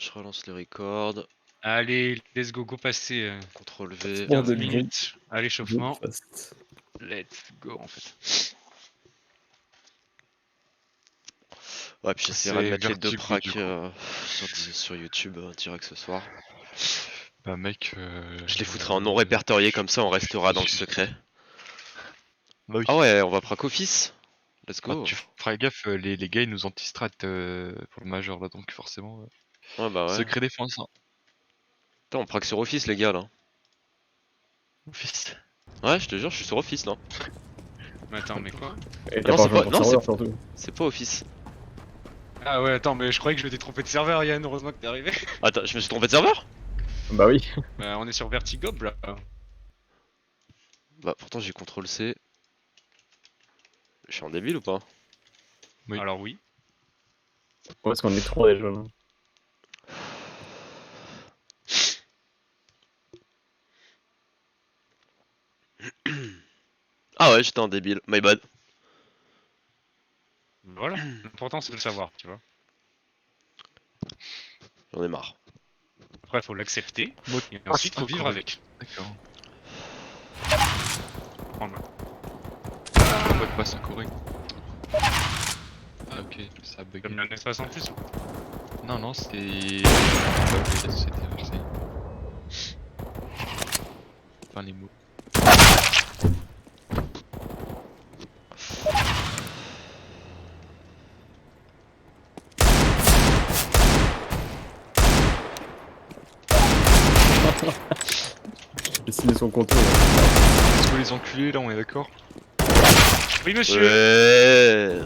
je relance le record. Allez, let's go, go passer. CTRL V. 15 de minutes à l'échauffement. Fast. Let's go en fait. Ouais, puis j'essaierai de C'est mettre les deux Vertigo, pracs du coup. sur YouTube direct ce soir. Bah mec... Je les foutrai en non répertorié comme ça on restera dans le secret. Bah oui. Ah ouais, on va prac office. Let's Bah, go. tu feras gaffe, les gars ils nous anti-strat pour le major là, donc forcément... Ouais bah ouais. Secret défense, hein. Putain, on prac sur office les gars là. Office. Ouais, je te jure, je suis sur office là. Mais attends, mais quoi? Et Non, t'as c'est pas pas- joué non, pour serveur surtout. C'est pas office. Ah ouais, attends, mais je croyais que je m'étais trompé de serveur, Yann, heureusement que t'es arrivé. Attends, je me suis trompé de serveur? Bah oui. Bah, on est sur Vertigo là. Bah pourtant j'ai CTRL C. Je suis en débile ou pas? Oui. Alors oui. Ouais, parce qu'on est trop déjà là. Ah ouais, j'étais en débile, my bad. Voilà, l'important c'est de le savoir, tu vois. J'en ai marre. Après, faut l'accepter, Mode et ensuite faut vivre incorrect. avec. D'accord. Prends-le. Mode passe incorrect. Ah ok, ça a bugué. Comme il y a un espace en plus. Non, non, c'est... ok, c'était inversé. Enfin les mots. Dessiner son contour. Let's go les enculés là, on est d'accord? Oui, monsieur. Ouais.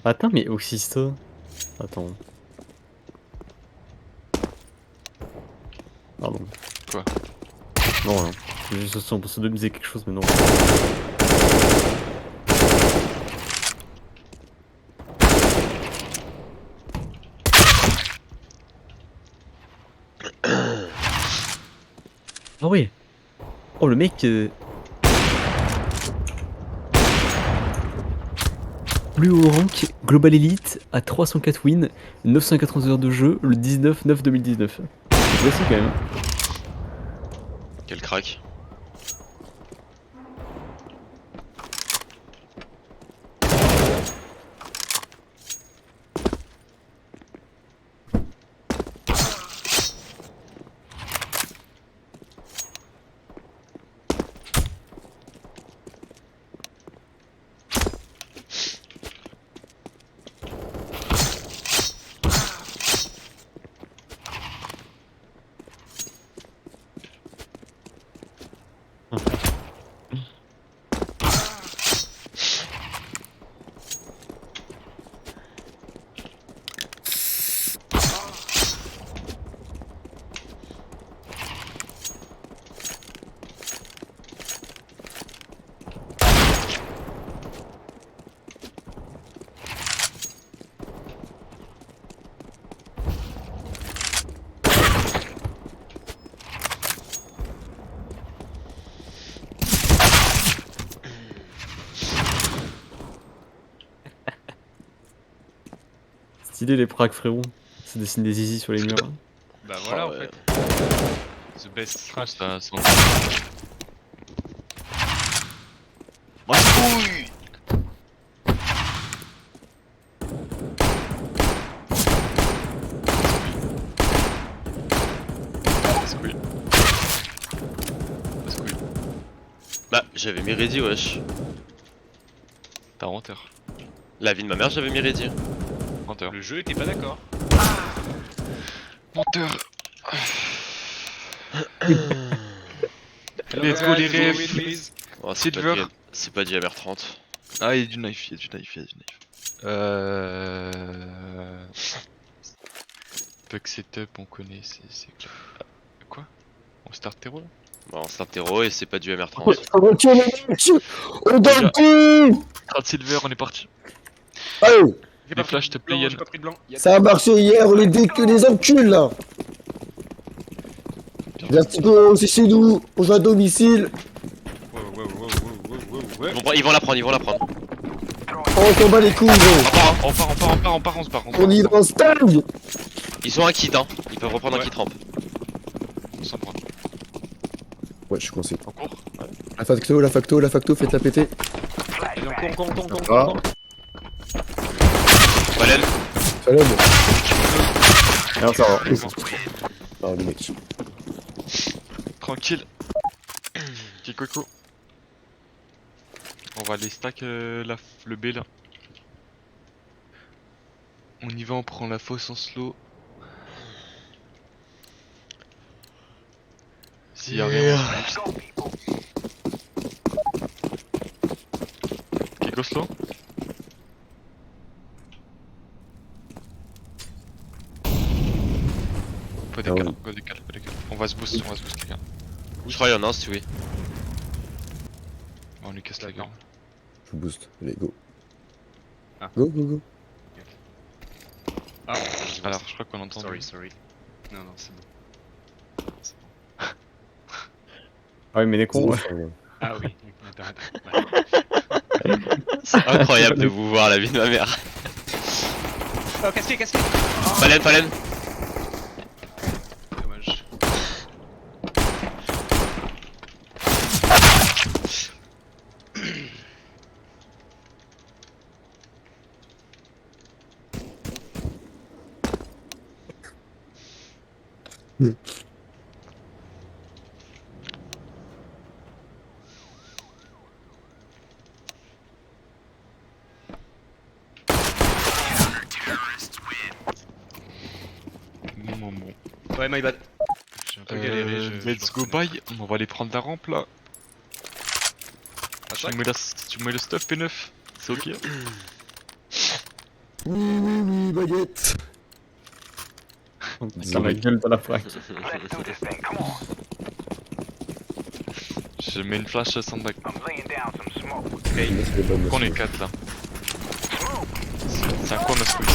Attends, mais Oxysta. Attends. Pardon. Quoi? Non, rien. J'ai juste l'impression de miser quelque chose, mais non. Ah ouais. Oh le mec. Plus haut rank, Global Elite à 304 wins, 980 heures de jeu, le 19-9-2019. C'est classique quand même. Quel crack. Stylé les pracs frérot. Ça dessine des zizi sur les murs. Bah voilà, Oh, en ouais. fait. The best Ah, strat. ça... Moi couille. Squeal. Squeal. Bah j'avais mis ready wesh. T'as menteur. La vie de ma mère j'avais mis ready. Menteur. Le jeu était pas d'accord. Menteur. Hello Let's go, les guys, refs. win, please. Oh, Silver. C'est pas du MR30. Ah, il y a du knife, il y a du knife, il y a du knife. Bug setup, on connaît, c'est clair. Ah, quoi? On start terreau là? Bon, c'est un terreau et c'est pas du MR30. On va tuer les mecs. On Déjà. donne tout. Strat silver, on est parti. Allez, J'ai Les pas flashs, pris te de blanc, plaît, j'ai Yann. pas pris de blanc. ça a marché hier, on est que des enculs là. Vertigo, c'est chez nous, on joue à domicile. Ouais. Ils vont la prendre, ils vont la prendre. On s'en bat les couilles, gros. On part, on se barre. On y va en stag. Ils ont un kit, hein. Ils peuvent reprendre un Ouais. kit ramp. On s'en prend. Ouais, je suis coincé. On court. La facto, faites-la péter. Allez, encore. Ah. Valen, Salam. Alors ça va. Ah, le mec. Tranquille. Kikoko. On va aller stack le B là. On y va, on prend la fosse en slow. S'il y a rien, on boost. Kiko slow. Pas Ah ouais. décale, pas décale. On va se boost, les gars. je crois qu'il y en a un, si oui. On lui casse la gueule. Je vous booste. Allez, go. Ah. Go. Ah, Alors, je crois qu'on entend. sorry. Non, c'est bon. Ah oui, mais les cons, ouais. Ah oui. Attends. C'est incroyable de vous voir, la vie de ma mère. Oh, casqué. Falen. Dommage. Bon. Ouais, my bad. J'ai un peu galéré. Let's go bye. On va aller prendre la rampe là. Tu mets le stuff P9. C'est ok. Oui, baguette. Dans la gueule de la frac. Je mets une flash sans back. C'est les bonnes On est notions. 4 là. C'est un quoi ma squeeze?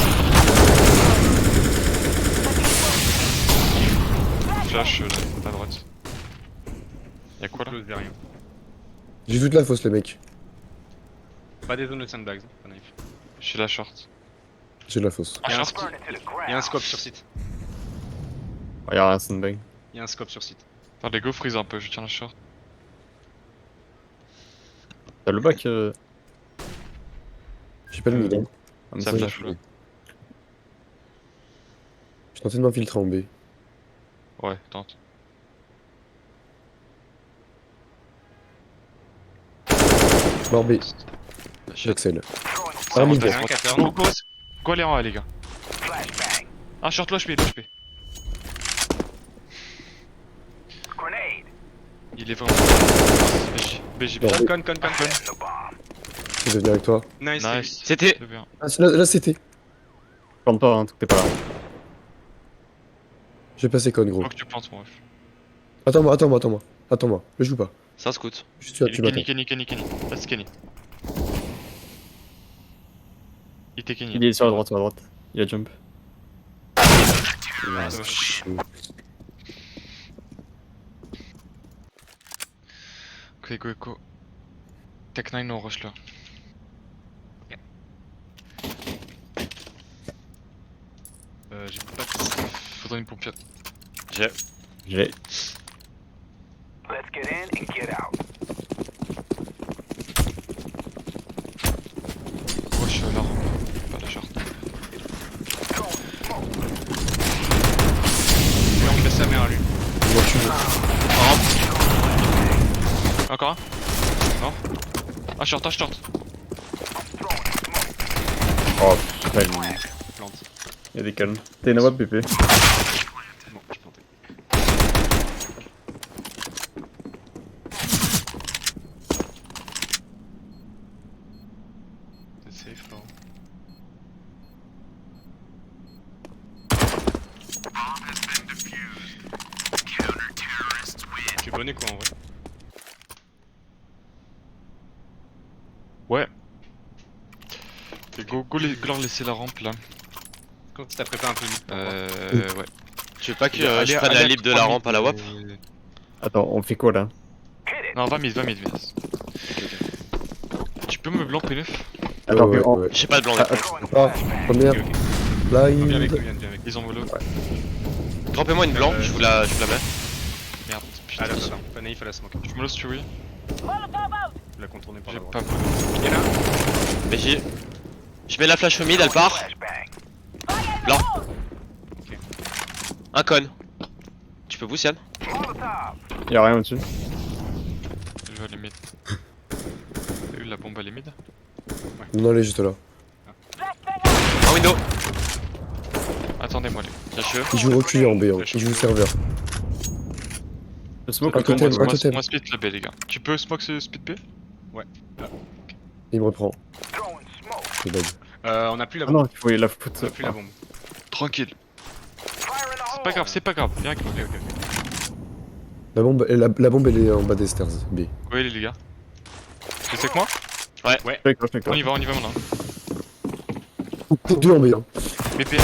Flash là, à droite. Y'a quoi là? Close vers rien. J'ai toute la fausse, les mecs. Pas des zones de sandbags, pas naïf. Je suis la short. J'ai de la fausse. Ah, Y'a un, short. y a un scope sur site. Oh, y'a un sandbag. Y'a un scope sur site. Attends, les go freeze un peu, je tiens la short. T'as le bac J'ai pas le mid, hein. comme Ça ça, flash là. Je tentais de m'infiltrer en B. Ouais, tente. Mort B. Shot. J'accèle. Ça Ah, monte, mid. ça monte. Un 14. Go aller en A les gars. Ah short low HP. Il est vraiment... BJ. Ouais. Con. Je vais venir avec toi. Nice. Nice. C'était. C'est bien. Ah, là c'était. Plante pas, hein, t'es pas là. J'ai passé con, gros. Faut que tu plantes moi. Attends-moi. Je joue pas. C'est un scout. Juste tu m'attends. Kenny. Là c'est Kenny. Il était Kenny. Il est sur la droite. Il a jump. Go. Tech 9 on rush là. J'ai pas de... Faudrait une pompière. J'ai. J'ai. Ouais, je suis à la rampe. Pas la short. Mais on laisse sa mère à lui. Moi, tu veux. Encore un? Non? Ah short. Oh putain, Plante. il y a des calmes. T'es une web PP. Bon, je plantais. C'est safe là. Tu es bonnet quoi en vrai. Ouais. Et go leur laisser la rampe là. Quand tu t'as préparé un peu vite. Ouais. Tu veux pas que Allez, je prenne allez la à lib de 3 la mid, rampe à la WAP? Attends, on fait quoi là? Non, va mid, Vinas. Tu peux me blanc P9? Attends, ouais, en- ouais. J'ai pas de blanc. Ah, première, Ok, ok. Viens avec blind. nous, viens avec nous. Ils ont volo. Rampez-moi une blanc, je vous la mets. Merde, Ah putain. là, attends, pas naïf à la smoke. Je me laisse tuer. Je l'ai contourné par J'ai la pas droite. volo. Il y en a un. Mais je mets la flash au mid, elle part. Blanc. Un con. Tu peux boost Yann? Y'a rien au-dessus. Je vais aller mid. T'as eu la bombe à les mid? Non, elle est juste là. Un window. Attendez-moi les. Bien sûr. Il joue reculé en B, hein. Il joue serveur. Le smoke, Un le con, totem, moi, un totem. Moi split la B les gars. Tu peux smoke ce split B? Il me reprend. C'est bad. On a plus la Ah bombe. non, il faut la foutre. On a plus la bombe. Tranquille. C'est pas grave, viens avec nous. Ok, ok, ok. La bombe, la bombe, elle est en bas des stairs. B. Ouais les gars. Tu sais que moi? Fais quoi, fais quoi. On y va maintenant. Deux en B, hein. BP,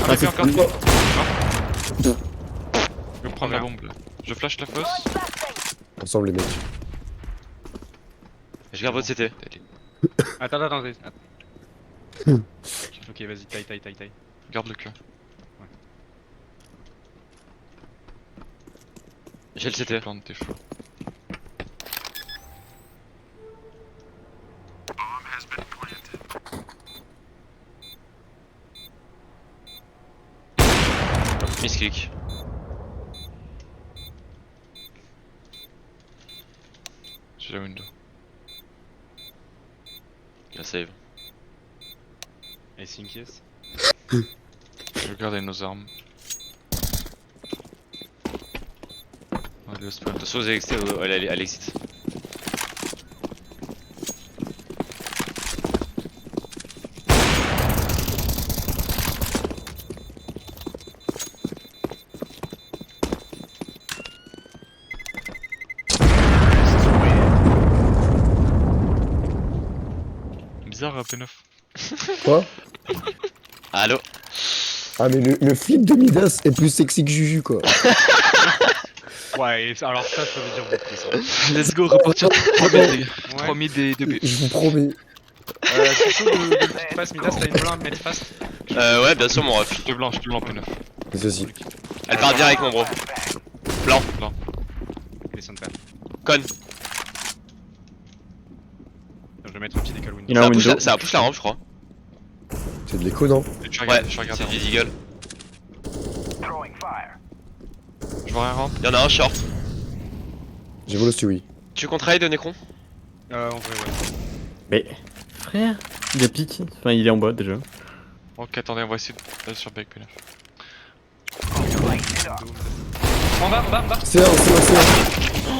Ah, BP c'est encore. cool. Je vais prendre la bombe là. Je flash la fosse. Ensemble, les mecs. Je garde votre CT. Attends. Ok, vas-y, taille. Garde le cul. J'ai le CT. Plante tes fous. Misclick. J'ai la window. Il a save. I think yes. Je vais garder nos armes. Allez, au spawn. Attention aux exit, à l'exit. Bizarre P9. Quoi? Allo. Ah, mais le flip de Midas est plus sexy que Juju, quoi. Ouais, alors ça veut dire beaucoup ça. Let's go, repartir 3 mid les gars. Ouais. 3 mid et 2 B. Je vous promets. C'est chaud de passe Midas, t'as une blinde, mettre fast. Ouais, bien sûr, mon ref. Je te blanc P9. Ceci. Elle part bien avec mon bro. Blanc. Descends de faire. Con. Je vais mettre un petit décal window. Il a un window. Ça push la rampe, je crois. C'est de l'écho, non? Je Ouais, regarde. c'est du deagle. Je vois rien rampe. Y'en a un short. J'ai volé Stewie. Tu contrailles de Necron? En vrai, ouais. Mais. Frère, il a pique. Enfin, il est en bas déjà. Ok, attendez, on va essayer d'aller sur Back P9. En bas. C'est un.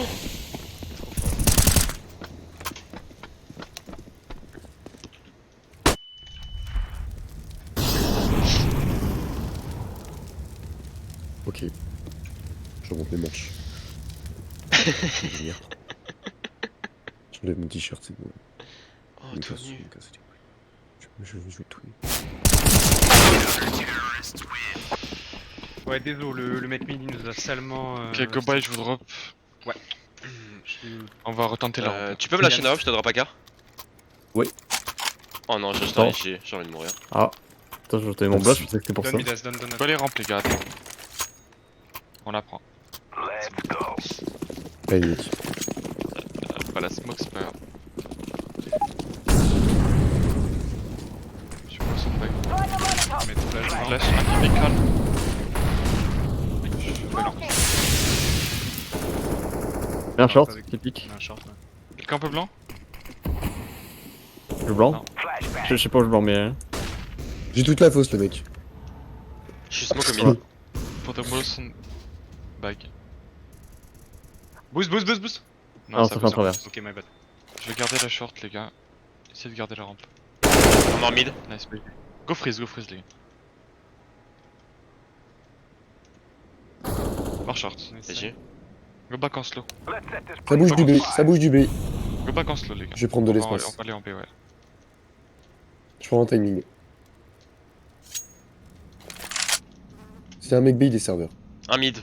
Ok. Je remonte les manches. Je lève mon t-shirt, c'est bon. Oh, Me tout casse, nu. me casse les couilles. Je vais tout nu. Ouais, désolé, le mec mid il nous a salement. Ok, go bye, je vous drop. Ouais. On va retenter la rampe. Tu peux me lâcher une rampe, je te drop à car? Oui. Oh non, j'ai Attends. envie de mourir. Ah. Attends, je vais donner mon blast, je sais que c'était pour ça. Donne Midas, donne. On va les rampes les gars, attends. On la prend. Allez, mec. Pas la smoke, c'est pas grave. Je suis pas son back. Mettre flash. Flash, un micron. Un short, avec- qui pique. On a un short, ouais. Quelqu'un un peu blanc? Le blanc. Non. Je sais pas où je blanc, mais. J'ai toute la fausse, le mec. Je suis smoke au Ouais. mid. Pour ta son bag. Boost. Non, ça fait un travers. Ok, my bad. Je vais garder la short les gars. Essayez de garder la rampe. On est en mid. Nice baby. Go freeze les gars. more short. Vas-y. Go back en slow. Ça bouge du B, ça bouge du B. Go back en slow, les gars. Je vais prendre de On va l'espace. aller en B, ouais. Je prends un timing. C'est un mec B, il est serveur. Un mid.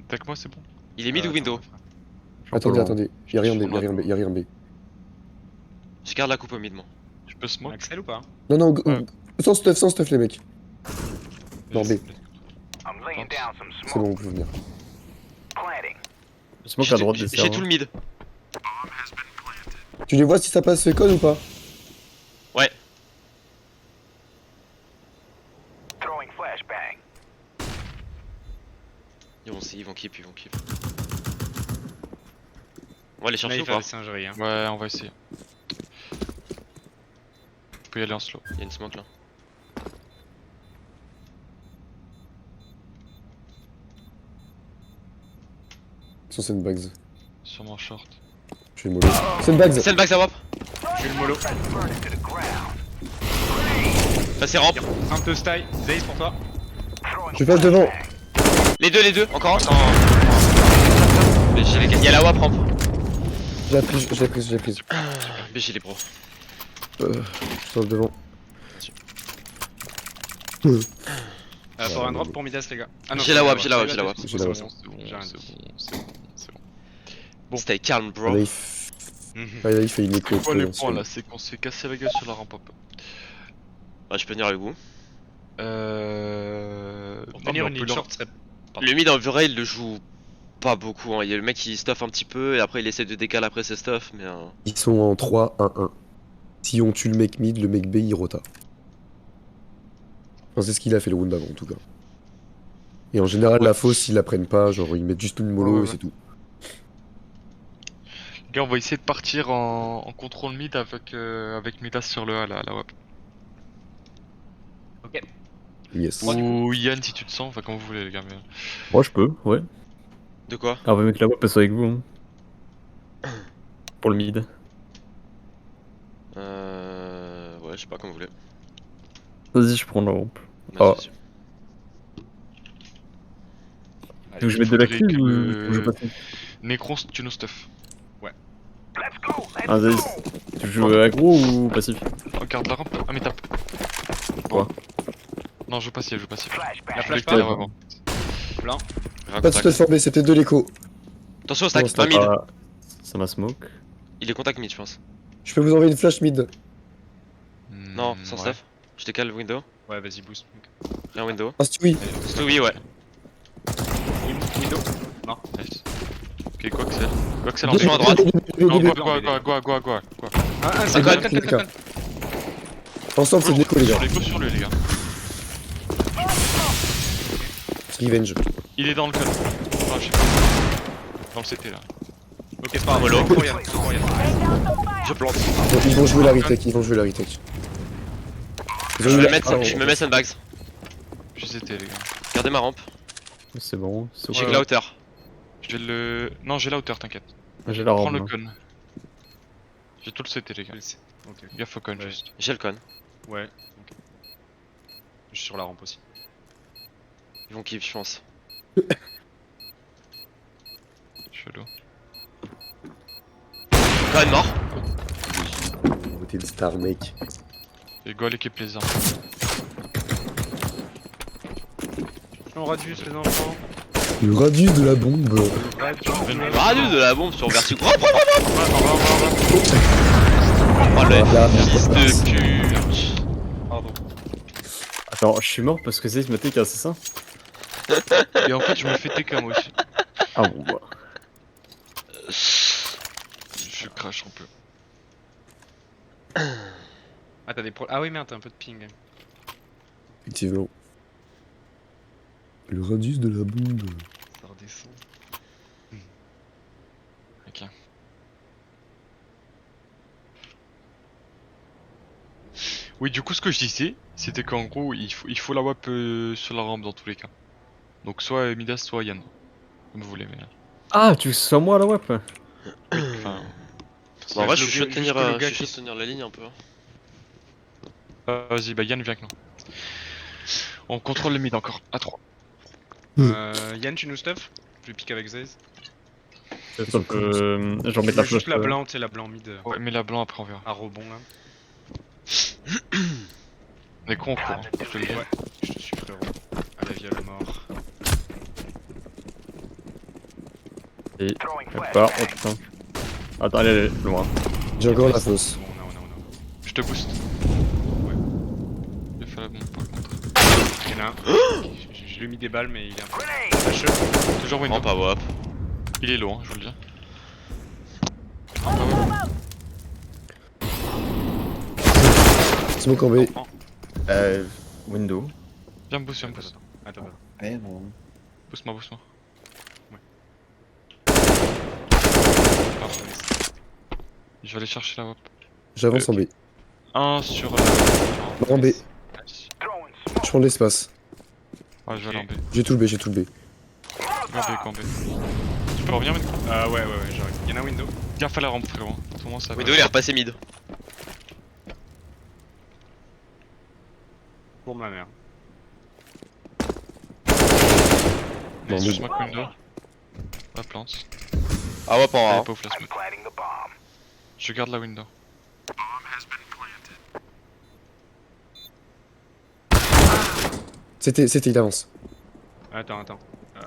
Avec moi, c'est bon. Il est mid ou window? Attendez, attendez. Y'a rien B, Je y'a rien B, y'a rien B. Je garde la coupe au mid, moi. Je peux smoke. Axel ou pas? Non, non, Ouais. sans stuff les mecs. Non, B. C'est bon, vous pouvez venir. Je smoke à droite des J'ai serveurs. tout le mid. Tu les vois si ça passe code ou pas? Ouais. Ils vont keep. On va les Là, chercher il ou fait pas? la singerie. Hein. Ouais, on va essayer. On peut y aller en slow. Il y a une smoke là. Sans sandbags. Sûrement short. Je suis mollo. Sandbags! Sandbags à wap. Je suis le mollo. Là c'est rampe. Un peu style. Zaze pour toi. Je passe devant! Les deux. Encore un. Il y a la wap rampe. Je l'ai prise, je l'ai prise. BG les bros. Je sors devant. Pour un drop pour Midas, les gars. Ah non, J'ai la wap. J'ai la wap. C'est bon, J'ai c'est rien bon, c'est bon. Bon. Stay calm bro. Là, il fait une écho. Quoi les points là, c'est qu'on s'est cassé la gueule sur la rampe un peu. Ouais, je peux venir avec vous. Pour tenir une ligne short serait. Le mid en vrai il le joue pas beaucoup. Hein. Il y a le mec qui stuff un petit peu et après il essaie de décaler après ses stuff. Mais Ils sont en 3-1-1. Si on tue le mec mid, le mec B il rota. Enfin, c'est ce qu'il a fait le round avant en tout cas. Et en général, la fausse, ils la prennent pas, genre ils mettent juste une mollo Ouais, et c'est tout. Les gars, on va essayer de partir en contrôle mid avec Midas sur le A là, la wap. Ok. Yes. Ou Yann si tu te sens, enfin comme vous voulez les gars. Mais... Moi je peux, ouais. de quoi? Ah ouais, mec, la wap passe avec vous. Hein. Pour le mid. Ouais, je sais pas comme vous voulez. Vas-y, je prends la rampe. Vas-y, Oh. vas-y. Tu veux que je mette de la faudrait clé que ou le- je passe? Necron, tu nous stuff. Ah, vas-y. Tu joues aggro ou passif? Regarde la rampe. Ah mais tape. Quoi? Non, je joue passif, je joue passif. La flash pas pas. avant. Blanc. Pas de stuff en B, c'était de l'écho. Attention au stack, Non, un mid. Ah, ça m'a smoke. Il est contact mid, je pense. Je peux vous envoyer une flash mid. Non, sans ouais. stuff. Je décale window. Ouais, vas-y, boost. Rien window. Ah, si oui. Stewie, ouais. Window. Nice. Ok, quoi que c'est. Quoi que c'est Attention à droite. Non, Deux, quoi. Un Ça colle. Ensemble, c'est de l'écho, les gars. Sur les go sur lui, les gars. Revenge. Il est dans le cut. Ah, je sais pas. Dans le CT là. Ok, c'est pas un Mollo. Pour Yann. Je plante. Donc, ils vont jouer la retake, ils vont jouer la retake. Ils ont Je eu me la- mets Ah, je me mets sandbags. Je CT, les gars. Gardez ma rampe. C'est bon. J'ai que la hauteur. Je vais le. Non, j'ai la hauteur, t'inquiète. J'ai la Prends rampe. le hein. con. J'ai tout le CT, les gars. Ok. Gaffe au con, Ouais. juste. J'ai le con. Ouais. Ok. Je suis sur la rampe aussi. Ils vont kiff, je pense. Chelou. Con mort. Oh, t'es une star, mec. Et go à l'équipe plaisir. On radius les enfants. Le radius de la bombe. Radius de la bombe sur Vertigo. Oh, le Voilà. fils de pute. Pardon. Attends, je suis mort parce que c'est m'a TK, c'est ça? Et en fait, je me fais TK moi aussi. Ah bon, bah. Je crache un peu. Ah, t'as des pro. Ah oui, merde, t'as un peu de ping. Effectivement. Le radius de la bombe. Ça redescend. Ok. Oui, du coup, ce que je disais, c'était qu'en gros, il faut la wap sur la rampe dans tous les cas. Donc, soit Midas, soit Yann. Comme vous voulez, mais. Ah, tu veux que ce soit moi à la wap? Enfin. Bon, en vrai, je le suis chaud de gars- tenir, juste le je gars suis chaud qui- de tenir la ligne un peu. Vas-y, bah Yann, viens avec nous. On contrôle le mid encore, à 3. Yann, tu nous stuff? Je vais pique avec Zaze. Je vais remettre la Juste flash. la blanc, tu sais, la blanc mid Ouais, mais la blanc après on verra. à rebond là. On est con, quoi. Hein, je te le dis. Ouais, je te suis frérot. À la vie à la mort. Pas, oh putain. Attends, allez, loin. J'ai encore la fausse. Bon, on a. Je te booste. Ouais. J'ai fait la bombe par contre. Il y en a un. Je lui ai mis des balles, mais il est un peu fâcheux. Toujours Non, window. pas WAP. Il est low, hein, je vous le dis. Smoke en B. Window. Viens me boost, viens me boost. Attends. Ouais, bon. Boost-moi, boost-moi. Pardon, Je vais aller chercher la WAP. J'avance en B. 1 sur. En B. Nice. Je prends de l'espace. Ouais, je vais aller en B. J'ai tout le B, j'ai tout le B. Go en B. Tu peux revenir, Window? ouais, j'arrive. Il y en a un window. Gaffe à la rampe, frérot. Pour moi, ça va. Window il est repassé mid. Pour ma mère. Non, Nice, mais- je smoke window. La plante. Ah WAP en Elle A. est pas ouf la smoke. Je garde la window. C'était, il avance. Attends.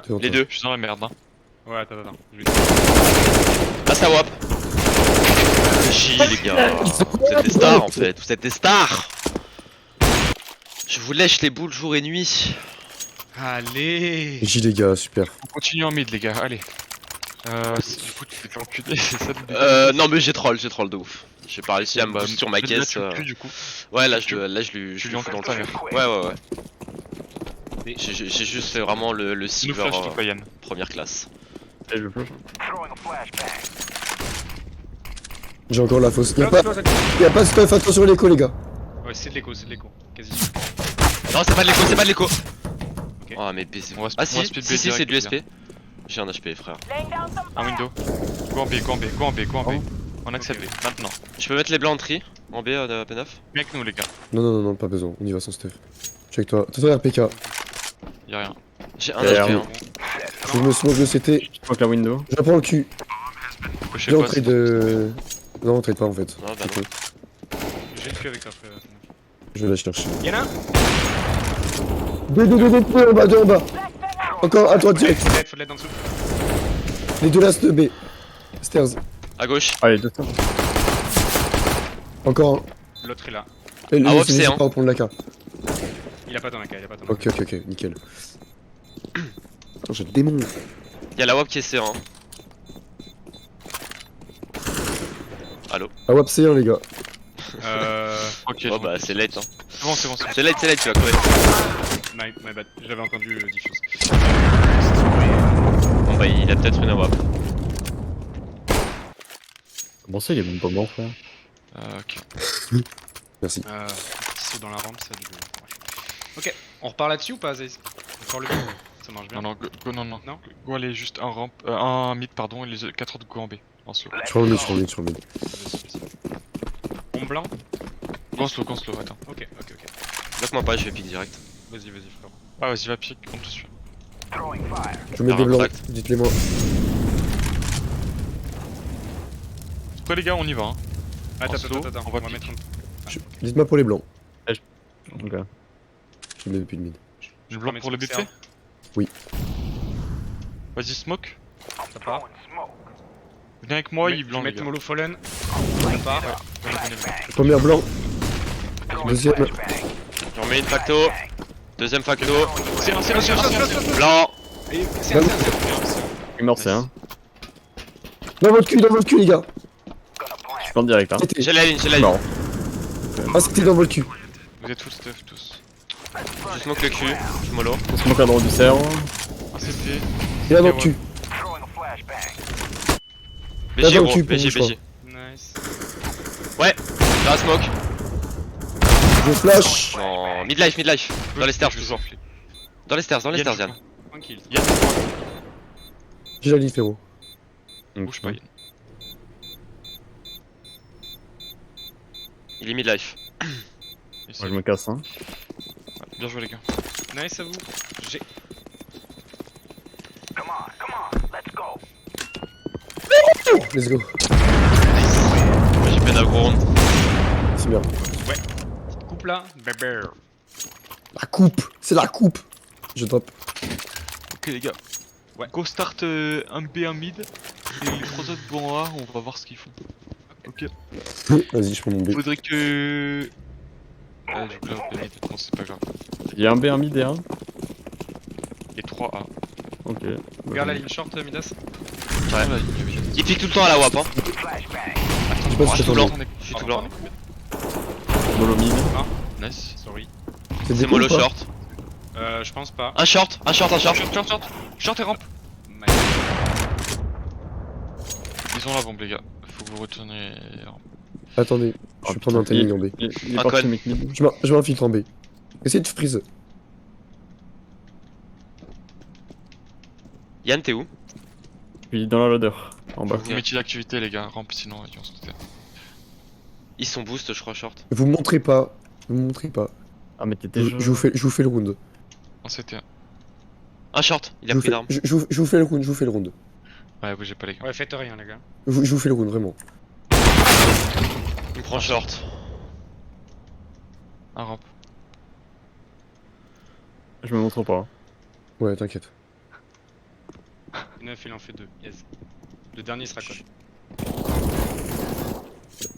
Devant Les toi. deux. Je suis dans la merde, hein. Ouais, attends. Je vais... Ah ça WAP. J les gars. Vous êtes des stars en fait. Vous êtes des stars. Je vous lèche les boules jour et nuit. Allez. J les gars, super. On continue en mid, les gars, allez. Du coup, tu t'es fait enculer, c'est ça le début. Non mais j'ai troll de ouf. J'ai pas réussi à me Bah, boost sur ma là, caisse. tu le tues, du coup. Ouais là tu- je lui tu lui fous envoies dans le ta feu. mère. Ouais. J'ai juste fait vraiment le Nous silver flash, toi, Yann. première classe. Et je flash. J'ai encore la fausse. Y'a pas de stuff, attention l'écho les gars. Ouais, c'est de l'écho. Quasi. Non c'est pas de l'écho. Oh mais baiser. On va Ah on va si, speed B si c'est direct, du les SP. J'ai un HP frère. Un window. Go en B. On accède B, maintenant. Je peux mettre les blancs en tri en B de P9. Viens avec nous, les gars. Non, pas besoin. On y va sans stuff. Check toi. Toi RPK. Y'a rien. J'ai un Derrière HP. nous. Hein. Je me smoke le CT. Je crois que la window. Je prends le cul. Je sais Viens on pas. trade de. Non, on trade pas en fait. Non, bah C'est non. con. J'ai le cul avec toi, frère. Je vais la chercher. Y'en a un. Deux en bas. Encore à droite direct. Faut l'aide en dessous. Les deux last B. Stairs. À gauche. Allez, 200. Encore un. L'autre est là. Ah, ouais, c'est n'hésite un. pas à reprendre la carte. Il a pas ton AK. Ok, nickel. Attends, j'ai le démon. Y'a la WAP qui est C1. Allo. Ah, WAP C1 les gars. Ok, Oh bah c'est late hein. c'est bon. C'est late, tu vas crever. My bad. J'avais entendu diffuse. Bon bah il a peut-être une WAP. Comment ça, il est même pas mort, frère? Ok. Merci. Petit saut dans la rampe, ça a dû. Ok, on repart là-dessus ou pas, Aziz? Encore le B. Ça marche bien. Non, go, non. Non. Go aller juste un ramp, un mid, pardon, et les 4 autres go en B. En slow. Je prends le mid, je prends le mid. Vas-y. Bombe blanc. Go en slow, attends. Ok. Bloque-moi pas, je vais pick direct. Vas-y, frérot. Ah, vas-y, va pique, on te suit. Je mets des blancs, Contact. dites-les moi. Après, les gars, on y va. Hein. Attends, slow, on on va va mettre un. Dites-moi pour les blancs. Ok. Je mets depuis le mid. Je bloque pour le BP. serve. Oui. Vas-y, smoke. Ça part. Viens avec moi, Je il vais blanc, les mettre gars. Mollo Fallen. Ça part. Premier blanc. Deuxième. J'en mets une facto. Deuxième facto. C'est un. Blanc. Et c'est Bah, un. Il est mort, c'est un. Dans votre cul les gars. Je plante direct, hein. C'était. J'ai la ligne. Non. Ah, c'était dans votre cul. Vous êtes full stuff tous. Je smoke le cul. Je mollo. On se moque à droite du cerf. Ah, c'était. Et là dans le cul. Là, BG dans le gros. cul pour BG, vous, je crois. BG. Nice. Là smoke. Je flash. Non. Midlife. Dans les stairs toujours. Dans les stairs, Yann. Tranquille. Yann, J'ai la ligne frérot. bouge pas, Yann. Il est midlife. Moi, je me casse, hein. Bien joué, les gars. Nice à vous. J'ai. Let's go. Moi j'ai peine à gros round. C'est bien. Coupe là, bébé. La coupe. C'est la coupe. Je drop. Ok les gars. Ouais. Go start un B, un mid. Et les 3 autres vont A, on va voir ce qu'ils font. Ok. Vas-y, je prends mon B. Faudrait que... Ah, du coup là, B mid, bon c'est pas grave. Il y a un B, un mid et un. Et 3 A. Ok. Regarde la ligne short, Midas. Ouais. Là, il y avait- Il pique tout le temps à la WAP hein. Je sais pas si Je suis c'est tout blanc. tombé. Je suis tout blanc. Molo mid. Nice. Sorry. C'est des mollo coups ou pas short. Je pense pas. Un short, un short, un short. Short et rampe. My- Ils ont la bombe les gars. Faut que vous retourniez. Attendez, je vais prendre un timing en B. Il est Un parti con. mec mid. Je m'infiltre en B. Essayez de freeze. Yann, t'es où? Puis dans la loader. En bas. Faut que vous mettiez l'activité les gars. Rampe sinon ils vont se douter. Ils sont boost, je crois, short. Vous me montrez pas. Vous me montrez pas. Ah mais t'es déjà... Je vous fais le round. En CT1. Un short, il a Je vous pris fais- l'arme. je vous fais le round, je vous fais le round. Ouais, bougez pas les gars. Ouais, faites rien, les gars. Je vous fais le round, vraiment. Il me prend short. Un rampe. Je me montre pas. Ouais, t'inquiète. 9, il en fait 2. Yes. Le dernier sera quoi?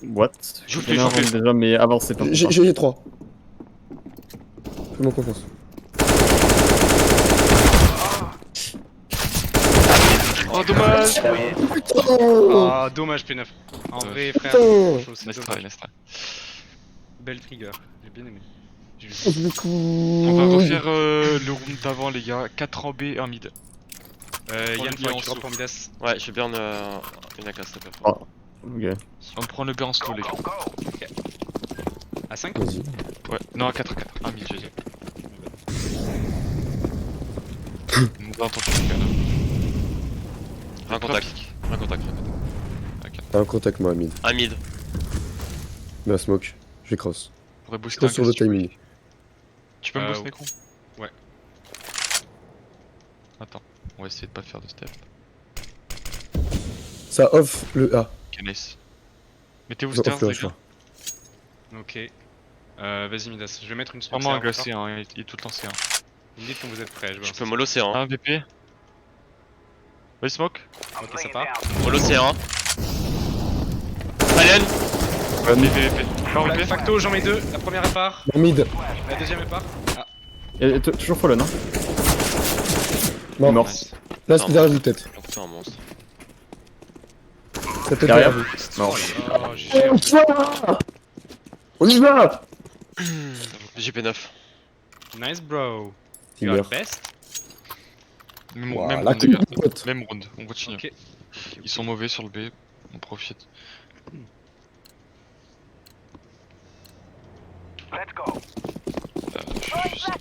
What? Joue Il y en a plus, un joue plus. déjà mais avancez pas. J'ai les 3. Fais-moi confiance. Oh dommage. Putain. Ah, dommage, P9. En vrai, frère. Putain. franchement, c'est Nice dommage. try, nice try. Belle trigger. J'ai bien aimé. J'ai vu. Du coup... On va refaire le round d'avant les gars. 4 en B, 1 mid. Yann, le bien faut en que tu drop saut. pour Midas. Ouais, je vais bien une AK, s'il te plaît. Ah. Ok. On prend le B en slow les gars. À 5? Vas-y. Ouais, non à 4 à 4. 1 mid j'ai dit. On va entendre le gars là. Un contact. Un contact. T'as un contact, moi, mid. Un mid. Mais à smoke. Je vais cross. On pourrait booster Cross un sur gars le si tu veux. timing. Tu peux me Euh, booster Necron? ouais. Attends, on va essayer de pas faire de step. Ça off le A. Ok, nice. Mettez-vous Ça stairs off le A, les je gars. crois. Ok. Vas-y, Midas. Je vais mettre une Vraiment un sponsor. gars C1, il est tout le temps C1. Vous me dites quand vous êtes prêts. Je Je vais peux mollo C1. 1 VP. Vas-y smoke. Ok, ça part. Mollo C1. Alien. VP, VP. Encore VP. Facto, j'en mets 2. La première elle part. Bon, mid. La deuxième elle part. Ah, Et toujours Fallen hein. Mort. Mort. Nice. Là, c'est derrière vous, peut-être. Donc c'est un monstre. Ça peut être Derrière. derrière vous. Mort. oh, j'ai On y va. JP9. Nice, bro. Il You are meurt. best. Même Ouah, même la round les gars. coupe, pote. Même round, on continue. Ok. Ils sont mauvais sur le B, on profite. Je suis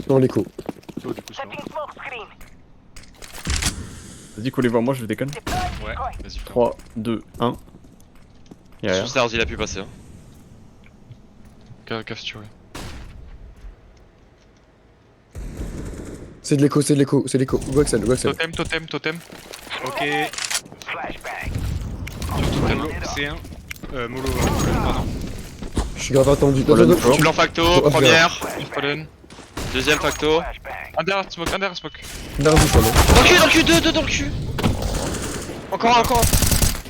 Dans l'écho. Slow, du coup, slow. Vas-y collez voir moi je déconne. Ouais. Vas-y, frère. 3, 2, 1. Y'a rien. Sur stairs, il a pu passer. Hein. Cave si tu veux. C'est de l'écho, c'est de l'écho, c'est de l'écho. Go Axel, go Axel. Totem, totem, totem. Ok. Totem. Molo, C1. Molo, pardon. Je suis grave attendu. Voilà, Attends, d'accord. Blanc facto, Oh, première. Fallen. Deuxième facto. Un derrière smoke, un derrière smoke. derrière vous, pardon. Dans le cul, deux dans le cul. Encore un, encore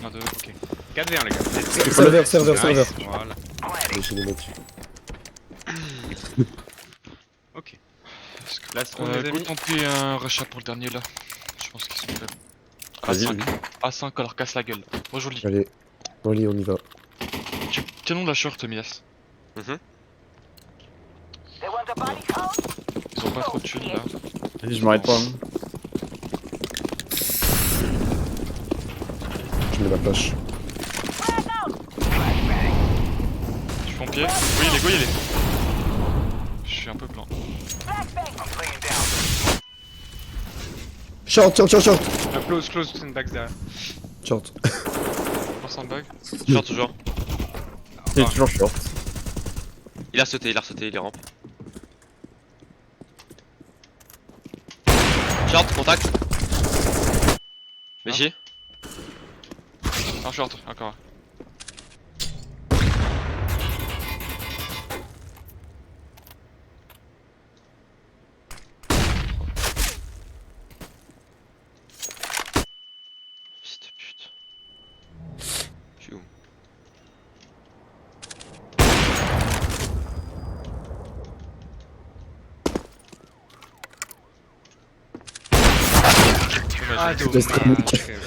un. 1, 2, ok. 4v1, les gars. Serveur, serveur, Nice. serveur. Voilà. Allez, je vais les mettre. Ok. Last round, les Go amis. tenter un rush pour le dernier là. Je pense qu'ils sont faibles. Vas-y, A5. A5, alors casse la gueule. Moi joli. Allez. Dans le lit, on y va. Tiens-nous la short, Mias. Mhm. Ils ont pas trop de thunes là. Vas-y je m'arrête pas. Hein. Je mets la flash. Tu fais en pied. Oui, il est, go, il est. Je suis un peu blanc. Short, short, short, short. Close, sandbags derrière. Short. Force en bag. Short toujours. Il est toujours short. Il a sauté, il est rampe. Short, contact. Méchi. Un short, encore. Fils de pute. Je suis où? Ah, Laisse ta dommage, mic. frérot.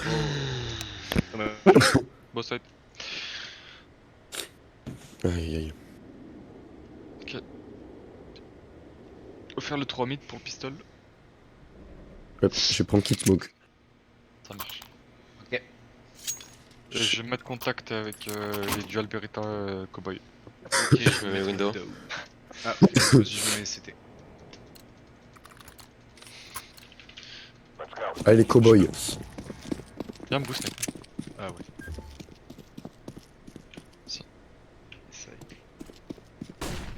Boss side. Aïe aïe. Faut faire le 3 mid pour le pistol. Hop, je vais prendre kit smoke. Ça marche. Ok. Je vais mettre contact avec les dual Beretta Cowboy. Ok, je me mets window. Ah, ok, vas-y, je me mets CT. Allez les cowboys. Viens me booster. Ah ouais. Si. Ça y est.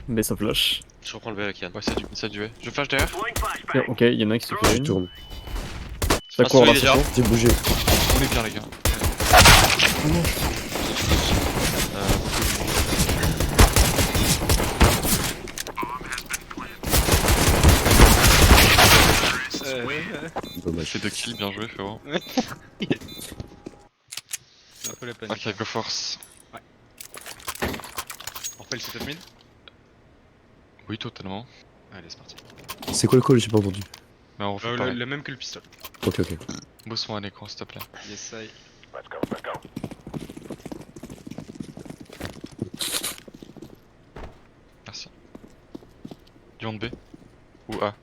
Mais ça flash. Je reprends le B avec Yann. Ouais, c'est du V. Je flash derrière. Ok, il y en a un qui se fait Je une. tourne. Ça Ah, court là, celui-là, ça déjà. court. J'ai bougé. On est bien, les gars. Dommage. Fait 2 kills, bien joué, frérot. C'est un peu la panique. Ok, go force. On refait le setup mid? Oui, totalement. Allez, c'est parti. C'est quoi le call? J'ai pas entendu. Mais on refait pareil. Le même que le pistolet. Ok ok. Bosse-moi à l'écran, s'il te plaît. Yes, I. Merci. Du B ou A?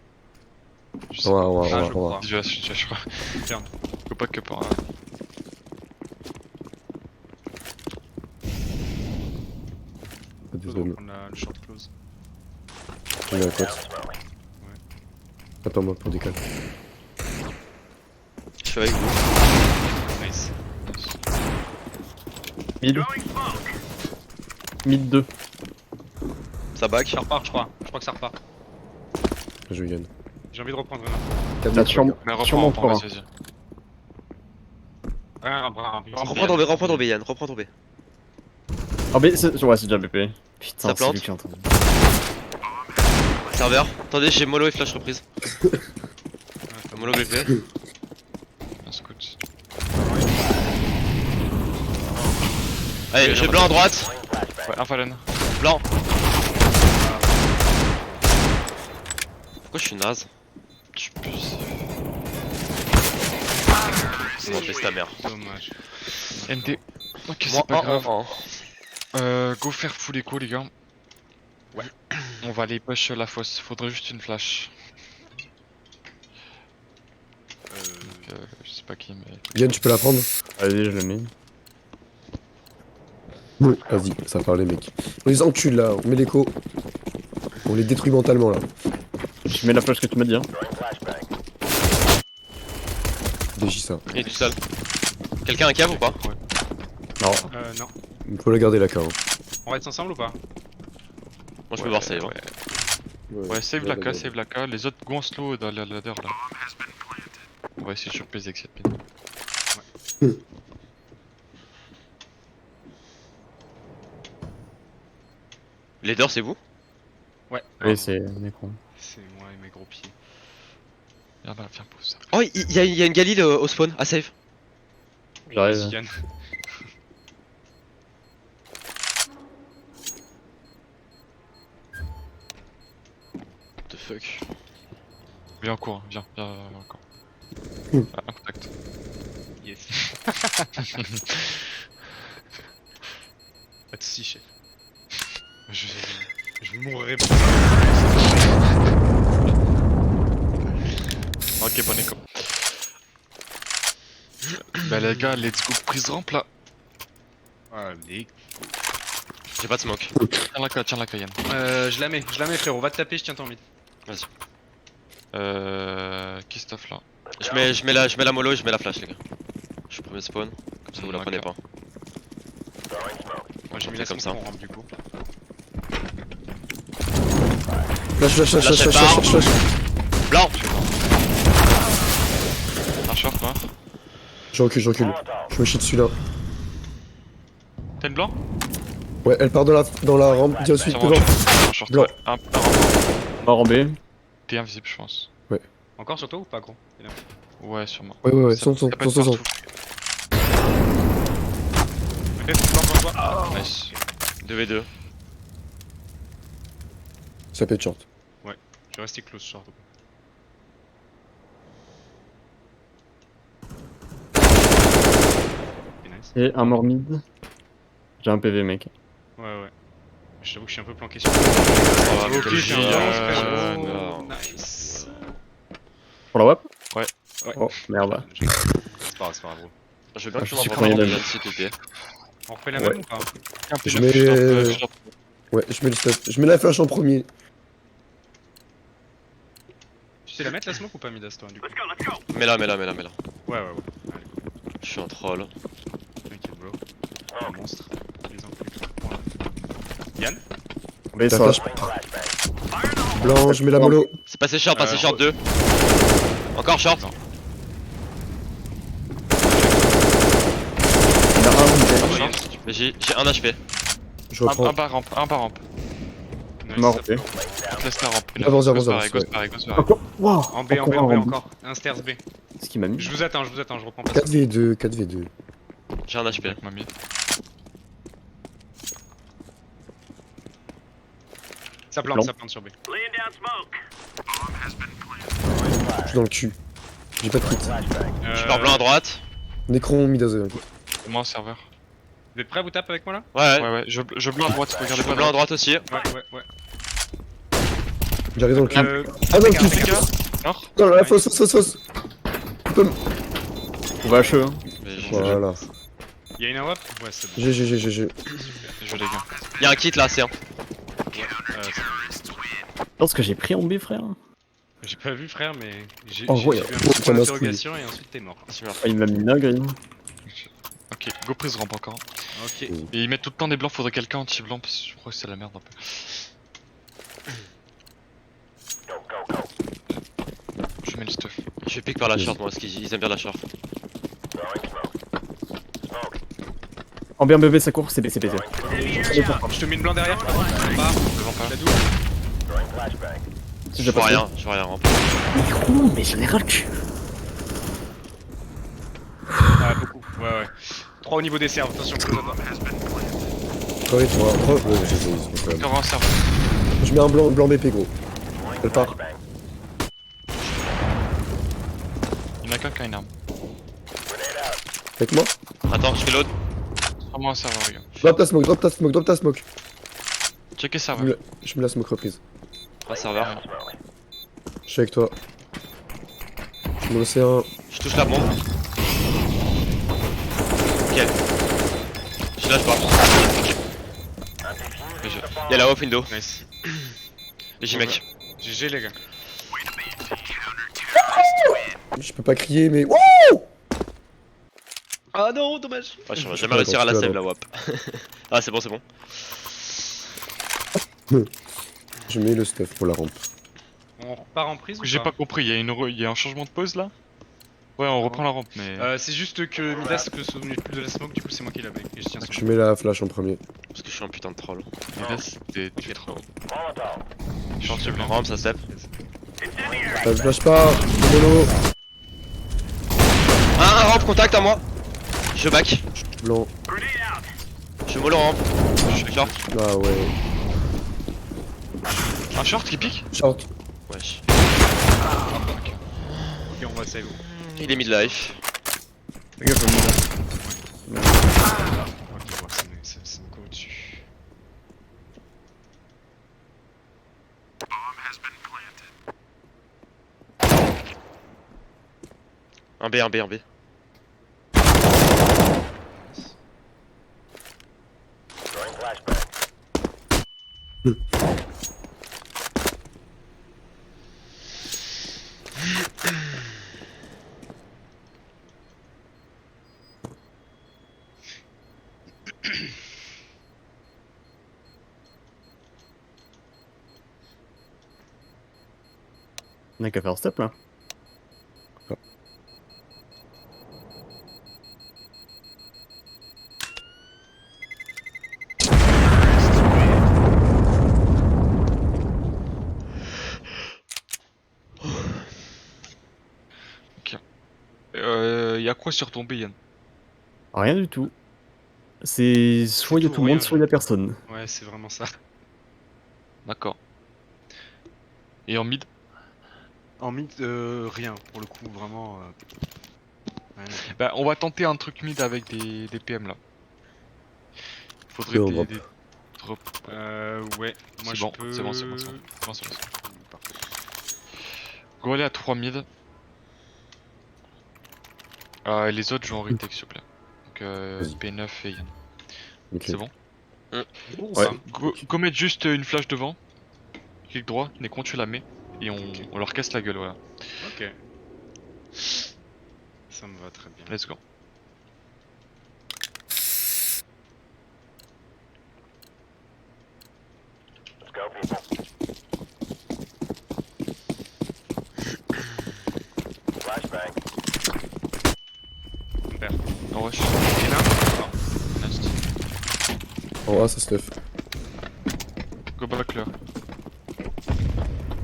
Je sais Ouais pas. ouais Ah, ouais je ouais. crois. Je crois. Ferme. Faut pas que par A. On Désolé. va prendre le short close. J'ai mis un cote. Attends-moi pour décaler. Je suis avec vous. Nice. Mid. Mid 2. Ça back. Ça repart, je crois. Je crois que ça repart. Je gagne. J'ai envie de reprendre un. T'as sûrement Mais sûrement reprends, pas. vas-y. Reprends ton B, Yann. Reprends ton B. Ah, mais ouais, c'est déjà BP. Putain, Ça c'est plante. lui qui est entendu. Serveur. Attendez, j'ai mollo et flash reprise. Mollo BP. Un scout. Allez, j'ai blanc à droite. Ouais, un Fallen. Blanc. Pourquoi je suis naze? Tu puisses. On fait ta mère. Dommage. ND. Ok, Moi, c'est pas grave. un. Go faire full écho, les gars. Ouais. On va aller push la fosse. Faudrait juste une flash. Donc, je sais pas qui, mais. Yann, tu peux la prendre? Allez, je le mets. Oui. Vas-y, ça parle les mecs. On les encule là, on met l'écho. On les détruit mentalement là. Je mets la flash que tu m'as dit. Hein. DJ ça. Il est tout seul. Quelqu'un a un cave ou pas? Non. Non. Il faut la garder la carte. On reste ensemble ou pas? Moi je peux voir save. Ouais, save la K, save la K. Les autres go en slow dans la ladder là. On va essayer de surprise avec cette pin. Leader, c'est vous? Ouais. Oui, c'est Necron. C'est moi et mes gros pieds. Viens là, viens pose ça. Oh, il y a une Galil au spawn, à save. J'arrive. Vas-y, Yann. What the fuck? Viens en cours, viens encore. Ah, un contact. Yes. Pas de soucis, chef. Je mourrai pas. Ok, bon écho. Bah les gars, let's go prise rampe là. Allez. J'ai pas de smoke. Tiens la K, Yann. Je la mets frérot, va te taper, je tiens ton mid. Christophe là. Je mets la mollo et je mets la flash, les gars. Je suis premier spawn, comme ça vous la prenez pas. Moi j'ai mis C'est la comme smoke ça. en rampe du coup. Flash, flash, flash, Flash, flash, elle part. flash, flash, flash. Blanc! Je recule, je recule. Je me chie dessus là. T'as une blanc? Ouais, elle part dans la rampe. Dis ensuite Sûrement, devant. un short, Blanc. ouais. Un rampe. Mort en B. T'es invisible, je pense. Encore sur toi ou pas, gros? Il y en a- Ouais, sûrement. Ouais, Ça- son, ça peut être son. partout. Ok, blanc devant toi. Nice. 2v2. Ça peut être short. Je vais rester close short. Ok, nice. Et un mort mid. J'ai un PV, mec. Ouais. Je t'avoue que je suis un peu planqué sur. Oh, Ok, quel j'ai un génie, blanc, non. frérot. Nice. Pour la WAP? Ouais. Oh, merde. C'est pas grave, gros. Je veux bien Ah, que tu je suis m'envoies premier un d'âge. s'il te plaît. On refait la Ouais. même ou pas? Un peu Je neuf, mets- short. Ouais, je mets le stuff. Je mets la flash en premier. Tu sais la mettre la smoke ou pas, Midas, toi, du coup? Mets-la. Ouais. Allez, go. Je suis en troll. T'inquiète, bro. Un monstre. Les enculés. Yann? B La sur la... flash. Blanc, je mets la mollo. C'est passé short 2. Encore short. Non. Il y en a un, Short. Mais j'ai 1 HP. Je Un reprends. bas rampe. Nice. Mort B. On te laisse la rampe. Avance, Ghost avance, pareil. Encore. Wow. En B, encore. Un stairs B. Ce qui m'a mis. Je vous attends, je reprends pas. 4v2, 4v2. J'ai 1 HP. Avec ma mid. Ça Blanc. plante sur B. Je suis dans le cul. J'ai pas de kit. Je suis par blanc à droite. Nécron, Midaze. Moi en serveur. Vous êtes prêts à vous taper avec moi là? Ouais. Je blanc à droite, Je regardez suis pas blanc à droite aussi. Ouais. J'arrive dans le cul. Euh, Ah non, le cul. Nord. Non, la fausse. On va HE. Hein. Mais je- Voilà. Y'a une AWP? Ouais, c'est bon. GG. Je les gars. Y'a un kit là, c'est un. C'est bon. Parce que j'ai pris en B, frère. J'ai pas vu, frère, mais j'ai En gros, vu y a un beaucoup petit point de d'interrogation et ensuite t'es mort. Ah, il m'a mis nag, hein. Ok, go prise rampe encore. Ok. Et ils mettent tout le temps des blancs, faudrait quelqu'un anti-blanc parce que je crois que c'est la merde un peu. Je mets le stuff. Je vais pick par la short moi, parce qu'ils aiment bien la short. En B, en BB, ça court, c'est B. Je te mets une blanc derrière. Pas. Devant pas. La double. Si Je vois rien, rampe. Micro, mais j'en ai ras le cul. Ah, beaucoup. Ouais. 3 au niveau des serves, attention, close à toi. Ouais, tu vois. Oh, ouais, j'ai quand même. Encore un serveur. Je mets un blanc BP, gros. Elle part. Il y en a qu'un qui a une arme. Avec moi. Attends, je fais l'autre. Prends-moi un serveur, les gars. Drop ta smoke. Checkez Je serveur. mets la smoke reprise. Un serveur. Je suis avec toi. Je mets l'océan. Je touche la bombe. Ok. Je lâche pas. Y'a la off window. Nice. J'ai mec. GG les gars. Je peux pas crier, mais. Wouh! Ah non, dommage. Ouais, je vais jamais réussir à la save la WAP. Ah, c'est bon. Je mets le stuff pour la rampe. On repart en prise ou J'ai pas compris, il y a un changement de pause là? Ouais, on reprend la rampe, mais. C'est juste que Midas peut se souvenir plus de la smoke, du coup c'est moi qui l'avais et je tiens sur Je mets la flash en premier. Parce que je suis un putain de troll. Tu es trop. Short sur blanc. Rampe, ça step. Ça flash pas. Mono. Un rampe, contact à moi. Je back. Blanc. Je mollo rampe. Je suis short. Ah ouais. Un short qui pique? Short. Wesh. Ok, on va save. Il est mid-life. Fais gaffe, Ok, bon, c'est encore au-dessus. Un B. On a qu'à faire step là. y'a quoi sur ton B, Yann? Rien du tout. C'est soit il y a tout tout le rien, monde, soit il y a personne. Ouais, c'est vraiment ça. D'accord. Et en mid? En mid, rien, pour le coup, vraiment. Rien. Bah, on va tenter un truc mid avec des PM là. Faudrait Et on des drop. drops. Ouais, moi C'est je bon, peux. c'est bon, c'est bon, c'est bon. C'est bon, c'est bon. Parfait. Go aller à 3 mid. Les autres jouent en retake s'il vous plaît. Donc Vas-y. P9 et Yann. Ok. C'est bon? Bon, Ouais. ça. Go mettre juste une flash devant. Clic droit, dès qu'on tu la mets. Et on leur casse la gueule, voilà. Ok. Ça me va très bien. Let's go. Super. En rush. Et là, Last. En A, ça se lève. Go back là.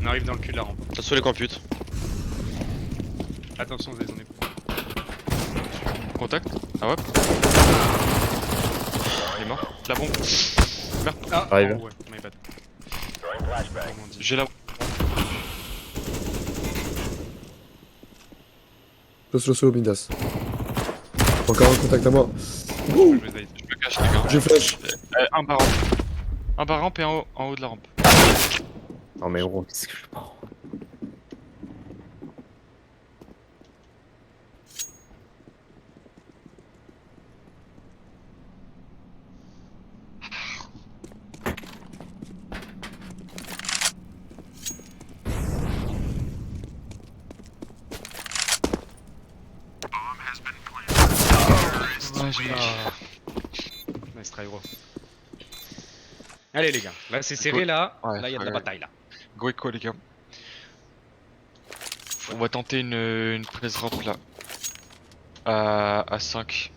on arrive dans le cul de la rampe. T'as sur les computes. Attention, Zez, on est. Contact. Ah ouais. Il est mort. La bombe. Merde. Ah, Arrive. oh, ouais, my bad. Comment on dit. J'ai la. Close au Midas. Encore un contact à moi. Je vais Zez. Je me cache les gars. Je flash. Un bar rampe. Un bar rampe et en haut de la rampe. Non mais gros, qu'est-ce que je prends? Ouais, j'ai Ah. Nice try, gros. Allez, les gars. Là, c'est serré, là. Ouais, Là, il y a de la ouais. bataille, là. Go echo les gars. On va tenter une presse rampe là. À 5.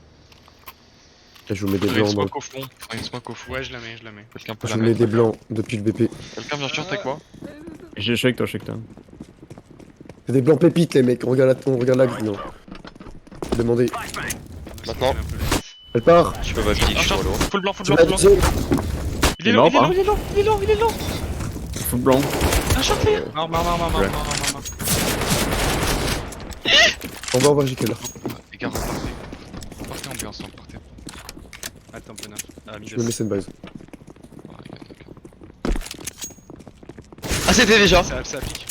Et je vous mets des Faudrait une blancs. smoke au fond. Faudrait une smoke au fond. Ouais, je la mets, je la mets. Quelqu'un peut Je la vous mets mettre. des blancs depuis le BP. Quelqu'un vient short avec moi? Je suis avec toi, je suis avec toi. C'est des blancs pépites, les mecs. On regarde la grille, non. Demandez. Maintenant. Elle part. Je peux ma vie, je suis short. mollo. Full blanc, full Tu blanc, m'as full blanc. dit. Il est mort, low, pas il est low, il est low, il est low, il est low. Full blanc. Un short là. Mort, mort, mort, mort, mort, Ouais. mort, mort, mort. On va voir JK là. Les gars, repartez. Partez en B ensemble, partez. Attends, peu neuf. Ah, Je me mets sandbase. Ah, les gars, d'accord. Ah, c'était déjà. Ça pique.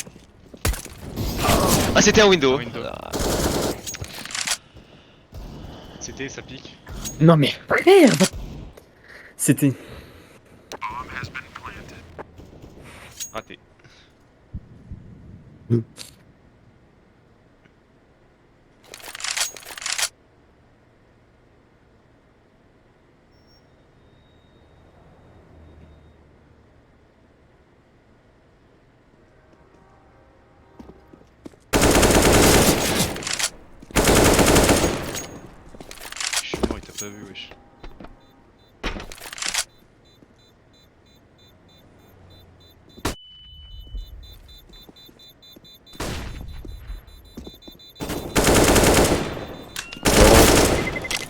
Ah, c'était un window. Un window. Ah, C'était, ça pique. Non mais frère, c'était. Raté. Je suis mort, il t'a pas vu, wesh.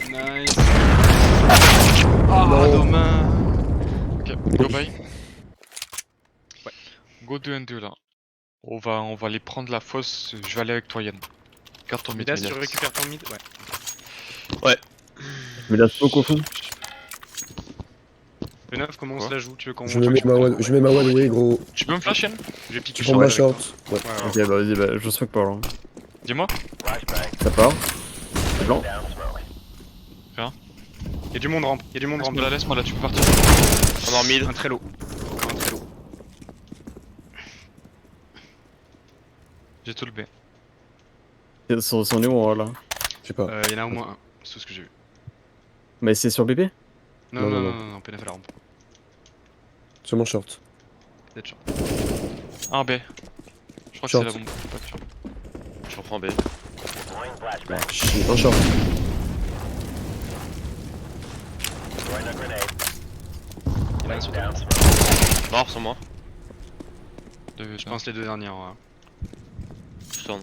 Nice. Ah, dommage. Ok, go by. Ouais. Go 2 and 2 là. On va aller prendre la fosse. Je vais aller avec toi Yann. Garde ton mid. Midas, tu Midas. récupères ton mid? Ouais. Mais la smoke au fond. Le 9, comment on Quoi se la joue? Tu veux qu'on Je mets ma one way, gros. Tu peux me flash Yann? Je vais piquer Tu prends ma short. short. Ouais. Ouais, ouais. Ok, bah vas-y, bah je smoke pas là. Dis-moi. Ça part. C'est blanc. Y'a du monde rampe, y'a du monde rampe. Laisse-moi là, tu peux partir. On est en mid. Un très low. Un très low. J'ai tout le B. Ils sont où là? Je sais pas. Y'en a au moins un, c'est tout ce que j'ai vu. Mais c'est sur BP? Non, Non, non, non, non, non, PNF à la rampe. Seulement short. Peut-être short. Un B. Je crois que Short. c'est la bombe. Je reprends B. Chier, un short. Y'en a un sur toi. Mort sur moi. Je pense les deux derniers en vrai. Je tourne.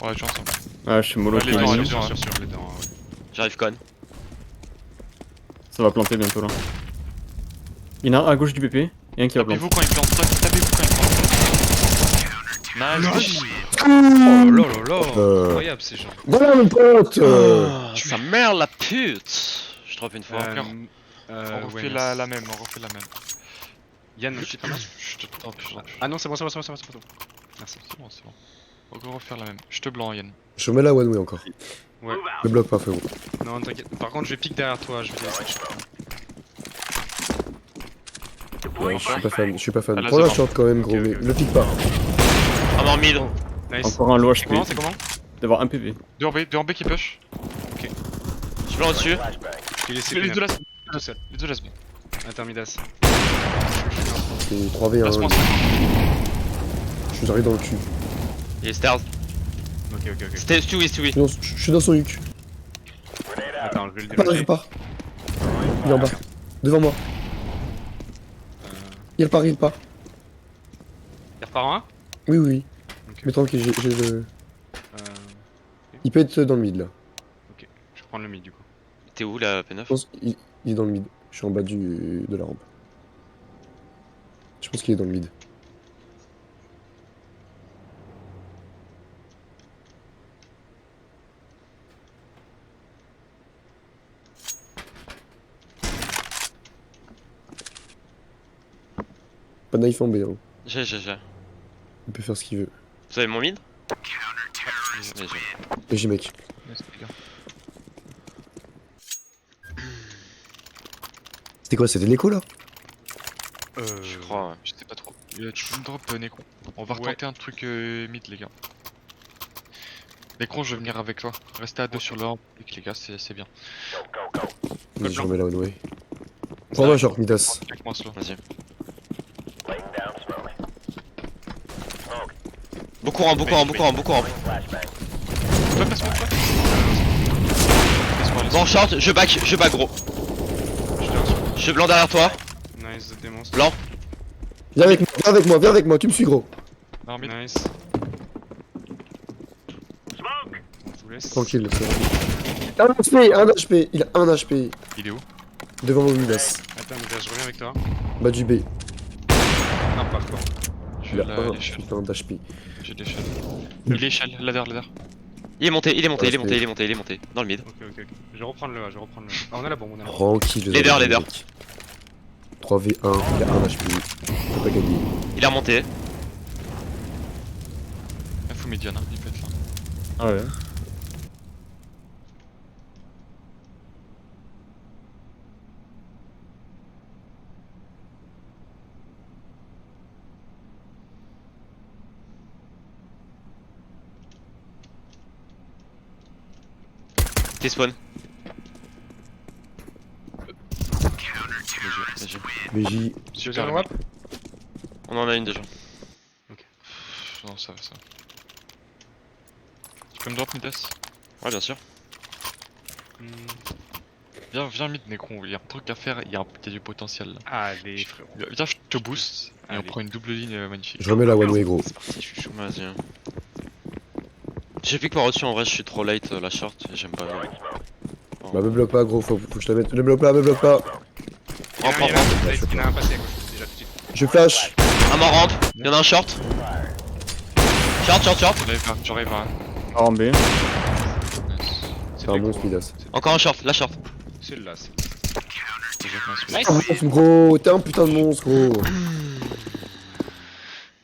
Ouais, je suis ensemble. Ah, je suis mollo. Ouais, les je dents, suis les mollo. dents. Sur les dents, ouais. J'arrive con. Ça va planter bientôt là. Il y en a un à gauche du BP et un qui va planter. Tapez-vous quand il plante, tapez-vous quand il plante. Nice. Oh là là là, incroyable ces gens. Voilà mon pote Oh, sa mère la pute. Je drop une fois. encore. On refait ouais, la même, on refait la même. Yann, je t'en Je te drop, je te drop. Ah non, c'est bon, c'est bon, c'est bon, c'est bon. Merci. C'est bon, c'est bon. On va refaire la même. Je te blanc, Yann. Je remets la one way encore. Ouais. Le bloc pas frérot. Non, t'inquiète. Par contre, je vais pique derrière toi, je vais laisser. Ouais, je suis pas fan, je suis pas fan. Ah, là, Prends c'est la bon. short quand même gros, Ok, mais ok. le pique pas. Un mort 1000. Nice. Encore un low C'est HP. comment, c'est comment? D'avoir un PV. 2 en B qui push. Je blanc au-dessus. Je t'ai laissé Les deux Pinap. laisse. Les deux laisse bon. Intermidas. C'est 3v1. Laisse-moi Je suis arrivé dans le cul. Il est stairs. Ok, ok, ok. C'était Stewie, Stewie. Je suis dans son huc. Attends, je vais le Il déloger. repart. Il est en bas. Devant moi. Il repart, il repart. Il repart en 1? Oui, oui. Ok. Mais tranquille, j'ai le. Euh, Il peut être dans le mid là. je vais prendre le mid du coup. T'es où là, Je P9? pense qu'il est dans le mid. Je suis en bas de la rampe. Je pense qu'il est dans le mid. Pas de knife en B, hein. J'ai. Il peut faire ce qu'il veut. Vous avez mon mid? Et j'ai mec. C'était quoi? C'était l'écho là? Je crois, ouais. Je sais pas trop. Tu me drop Necron. On va Ouais. retenter un truc mid, les gars. Necron, je vais venir avec toi. Restez à deux sur le rampe, les gars, c'est bien. Vas-y, je remets la one way. Ça Prends-moi arrive. short, Midas. Avec moi, slow. Vas-y. Beaucoup rang. Toi, passe-moi, toi. Laisse-moi, Bon, short, je back gros. Je blanc derrière toi. Nice, démonstre. Blanc. Viens avec moi, tu me suis gros. Non, mid. Nice. Je vous laisse. Tranquille, frère. 1 HP, 1 HP, il a 1 HP. Il est où? Devant mon Midas. Attends, mais je reviens avec toi. Bas du B. Non, pas toi. J'ai Il a 1 l'échelle. putain d'HP. J'ai l'échelle. Il est échelle, ladder. Il est monté. Dans le mid. Ok, ok, ok. Je vais reprendre le A, Ah, on a la bombe, on a la bombe. Tranquille. Leader. 3v1, il a 1 HP. Il peut pas gagner. Il est remonté. Il faut médiane, hein, il peut être là. Ah ouais. T'es spawn. BJ. Tu veux dire le WAP? On en a une déjà. Non, ça va. Tu peux me drop Midas? Ouais, bien sûr. Viens mid, Necron, il y a un truc à faire, il y a du potentiel là. Allez, frérot. Viens, je te boost et on Allez. prend une double ligne magnifique. Je remets la one way gros. C'est parti, je suis chaud. Vas-y. hein. J'ai pique pas reçu en vrai, je suis trop late la short et j'aime pas. Bah me bloque pas gros, faut que je te mette. Ne me bloque pas. Il y en a un passé à gauche, déjà tout de suite. Je flash. Un mort rampe, il y en a un short. Short. J'arrive à. Ah, en B. Nice. C'est un monstre Midas. Encore un short, la short. Celle-là, c'est. Nice. Un monstre gros, t'es un putain de monstre gros.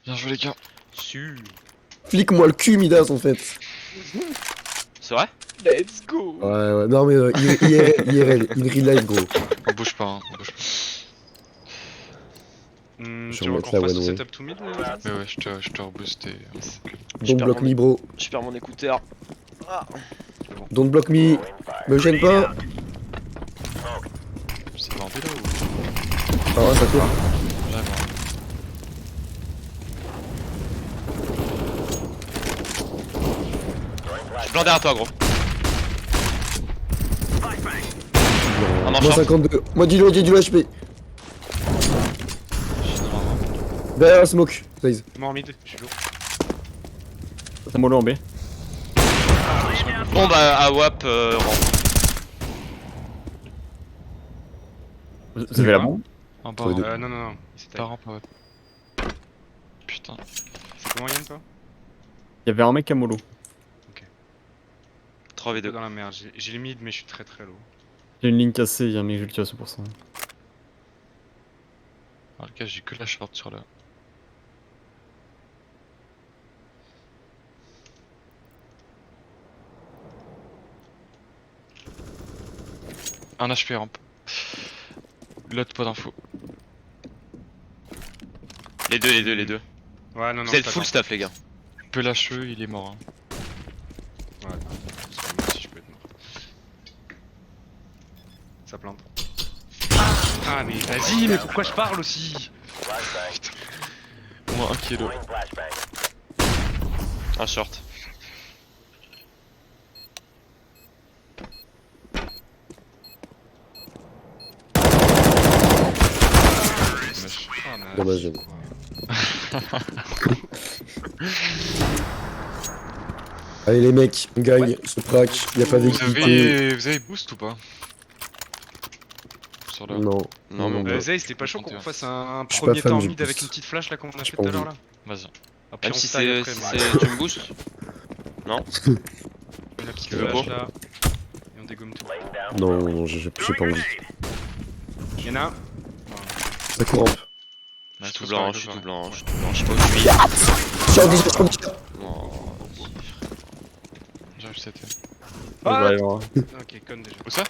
Bien joué les gars. Sûr. Flique-moi le cul Midas en fait. C'est vrai? Let's go. Ouais, non mais IRL, in real life gros. On bouge pas, Je Tu vais veux remettre qu'on la fasse one ce way. setup to mid Mais ouais, je te reboost et. Don't block me bro. Je perds mon écouteur. Don't block me. Me gêne pas. C'est bandé là ou? Ah ouais, ça court. J'arrive à. Je suis blanc derrière toi, gros. Un Moins short. 52. Moi dis-le HP. Je suis dans la rampe. Derrière la smoke. Raise. Mort mid, je suis lourd. C'est mollo en B. Bon bah, AWAP, rampe. Vous avez la bombe? En bas, Sur les rampe. deux. Non, non, non. Il s'est Pas taillé. rampe, ouais. Putain. C'est comment Yann toi? Il y avait un mec à mollo. 3v2. Dans la merde. J'ai les mid mais je suis très très low. J'ai une ligne cassée, il y a un mec, je vais le tuer à 100%. Ah, le gars, j'ai que la short sur là. Un HP rampe. L'autre, pas d'info. Les deux. Ouais, non, non. Vous êtes pas full grave. staff, les gars. Peu lâcheux, il est mort. Hein. Ouais, parce que moi aussi je peux être mort. Ça plante. Ah, mais vas-y, mais pourquoi je parle aussi? Au moins 1 kilo. Un short. Ah, mais Dommage. Allez les mecs, on gagne, ce prac, y a pas d'équité. Vous avez boost ou pas? Sur là. Non. Non, mais on non. peut. Zay, c'était pas chaud qu'on 31. fasse un Je suis premier pas fan temps du mid avec boost. une petite flash là comme on a J'ai fait pas tout à l'heure envie. là? Vas-y. Après Même on si se taille c'est. après, mais Tu me boostes? Non? une petite Tu veux flash pas là. Et on dégomme tout. Non, j'ai pas envie. Y'en a un. Ça court rampe. Je suis tout tous blanc, pareil, je suis pareil. tout blanc, je suis tout blanc, je sais pas où je suis. Short, short, short. Oh, J'arrive c'était. Ah Ouais, ouais. Ok, con déjà. Où ça?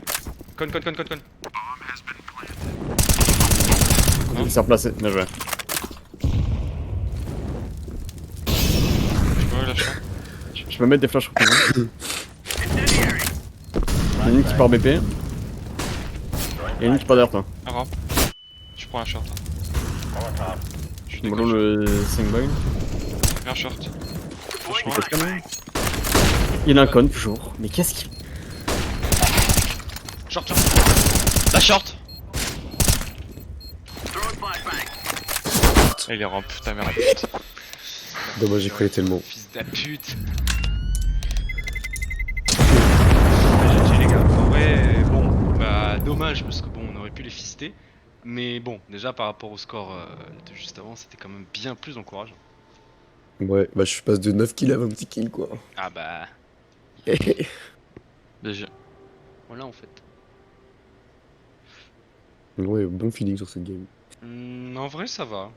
Con. Il s'est replacé, bien joué. Je peux la short. Je peux mettre des flashs au cousin. Il y en a une qui part BP. Et une qui part derrière toi. Un rampe. Je prends la short. Hein. Je suis Mollo le 5 bug. un short. Je me casse quand même. Il y en a un con toujours. Mais qu'est-ce qu'il. Short. La short! Et les rampes, ta mère. Dommage, j'y croyais tellement. Fils de la pute. GG les gars. En vrai, bon, bah dommage parce que bon, on aurait pu les fister. Mais bon, déjà par rapport au score de juste avant, c'était quand même bien plus encourageant. Ouais, bah je passe de 9 kills à 26 kills quoi. Ah bah, BG. voilà en fait. Ouais, bon feeling sur cette game. En vrai, ça va.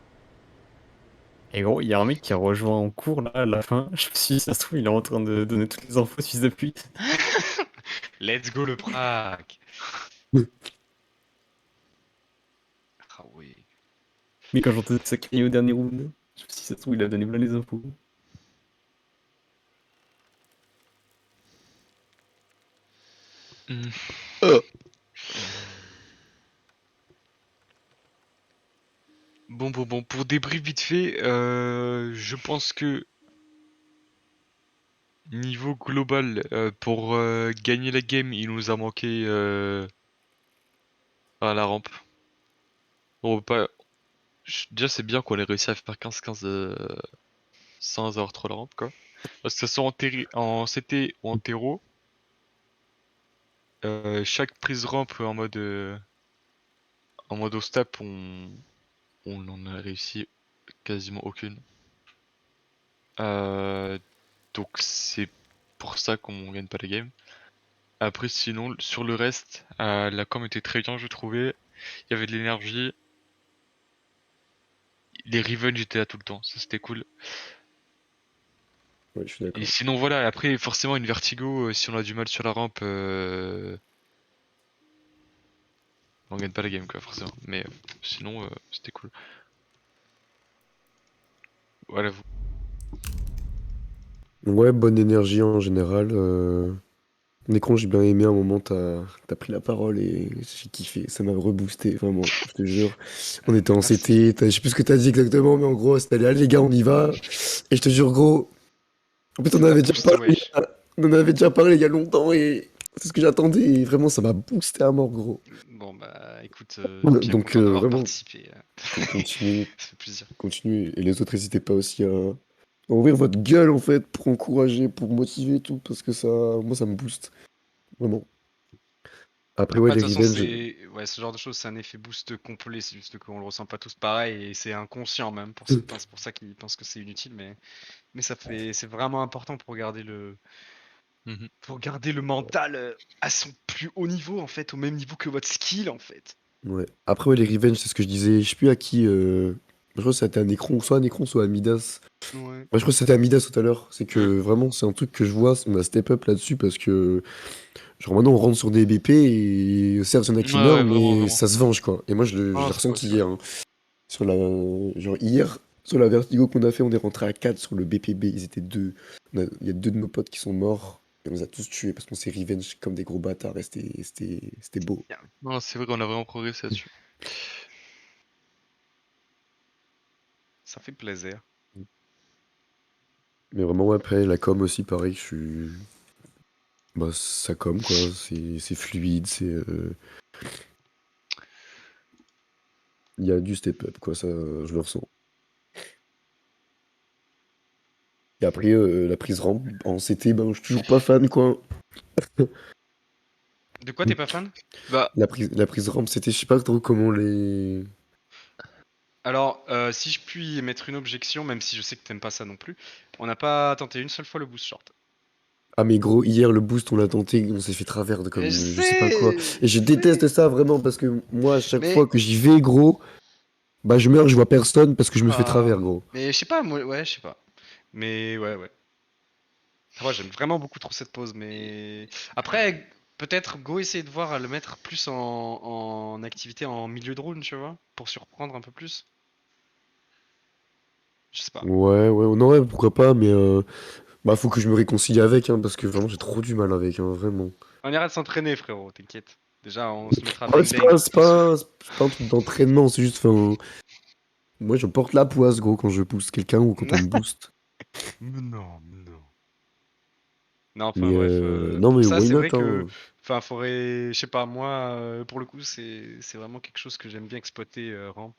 Et gros, il y a un mec qui a rejoint en cours là à la fin. Je me suis dit, ça se trouve, il est en train de donner toutes les infos, fils de pute. Let's go le prac. Ah oui. Mais quand j'entendais ça crier au dernier round, je me suis dit, ça se trouve, il a donné plein les infos. Bon, pour débrief vite fait, je pense que niveau global, pour gagner la game, il nous a manqué à la rampe. On pas... Déjà, c'est bien qu'on ait réussi à faire 15-15 sans avoir trop la rampe, quoi. Parce que ce soit en CT ou en terreau, chaque prise rampe en mode ostap, on en a réussi quasiment aucune. Donc c'est pour ça qu'on gagne pas la game. Après sinon sur le reste, la com était très bien je trouvais. Il y avait de l'énergie. Les revenge étaient là tout le temps, ça c'était cool. Ouais, je suis d'accord. Et sinon voilà, après forcément une vertigo, si on a du mal sur la rampe, on gagne pas la game quoi forcément. Mais sinon c'était cool. Voilà vous. Ouais, bonne énergie en général. Necron, j'ai bien aimé un moment, t'as pris la parole et j'ai kiffé. Ça m'a reboosté, vraiment, je te jure. On était en CT, je sais plus ce que t'as dit exactement, mais en gros, c'était allez les gars, on y va. Et je te jure, gros. En plus, on en avait déjà parlé, on en avait déjà parlé il y a longtemps et c'est ce que j'attendais. Et vraiment, ça m'a boosté à mort, gros. Bon bah écoute, Ouais, bien donc, content d'avoir vraiment, participé. Continue, Ça fait plaisir. continue. Et les autres, n'hésitez pas aussi ouvrir votre gueule en fait pour encourager, pour motiver et tout, parce que ça, moi ça me booste. Vraiment. Après, ouais, Après, les de toute façon, revenge. ouais, ce genre de choses, c'est un effet boost complet. C'est juste qu'on le ressent pas tous pareil et c'est inconscient même pour certains. C'est pour ça qu'ils pensent que c'est inutile, mais c'est vraiment important Mhm. pour garder le mental à son plus haut niveau en fait, au même niveau que votre skill en fait. Ouais. Après, ouais, les revenge, c'est ce que je disais. Je sais plus à qui. Je crois que c'était un Necron, soit un Necron, soit un Midas. Ouais. Ouais, je crois que c'était à Midas tout à l'heure. C'est que Hmm. vraiment, c'est un truc que je vois, on a step up là-dessus parce que, genre, maintenant, on rentre sur des BP et certes, il y en a Ouais, qui meurent, ouais, vraiment, mais vraiment. ça se venge, quoi. Et moi, je Ah, l'ai c'est vrai, ressenti c'est vrai. hier, hein. Sur la, genre, hier, sur la Vertigo qu'on a fait, on est rentré à 4 sur le BPB. Ils étaient deux. Il y a deux de nos potes qui sont morts. Et on les a tous tués parce qu'on s'est revenge comme des gros bâtards. Et c'était beau. Non, c'est vrai qu'on a vraiment progressé là-dessus. Ça fait plaisir. Mais vraiment, ouais, après, la com aussi, pareil, je suis. Bah, ça com, quoi. C'est fluide, c'est. Il y a du step up, quoi, ça, je le ressens. Et après, la prise rampe, en CT, ben, je suis toujours pas fan, quoi. De quoi t'es pas fan? Bah, La prise rampe, c'était, je sais pas trop comment les. Alors, si je puis émettre une objection, même si je sais que t'aimes pas ça non plus, on n'a pas tenté une seule fois le boost short. Ah, mais gros, hier, le boost, on l'a tenté, on s'est fait travers de Je comme je sais pas quoi. sais, Et je je sais. déteste ça, vraiment, parce que moi, à chaque Mais, fois que j'y vais, gros, bah, je meurs, je vois personne parce que je me fais ah, travers, gros. mais je sais pas, moi, ouais, je sais pas. Mais ouais, ouais. Moi, j'aime vraiment beaucoup trop cette pause, mais après, peut-être go essayer de voir à le mettre plus en activité en milieu de round, tu vois, pour surprendre un peu plus. Je sais pas. Ouais, ouais, non, ouais, pourquoi pas, mais bah, faut que je me réconcilie avec, hein, parce que vraiment, j'ai trop du mal avec, hein, vraiment. On ira de s'entraîner, frérot, t'inquiète. Déjà, on se mettra Ouais, bang bang. c'est pas un truc d'entraînement, c'est juste, enfin, moi, je porte la poisse, gros, quand je pousse quelqu'un ou quand on me booste. Mais non, mais non. Non, enfin Mais bref, non, pour mais ça, why c'est not, vrai que, hein. enfin, faudrait, je sais pas, moi, pour le coup, c'est vraiment quelque chose que j'aime bien exploiter, ramp.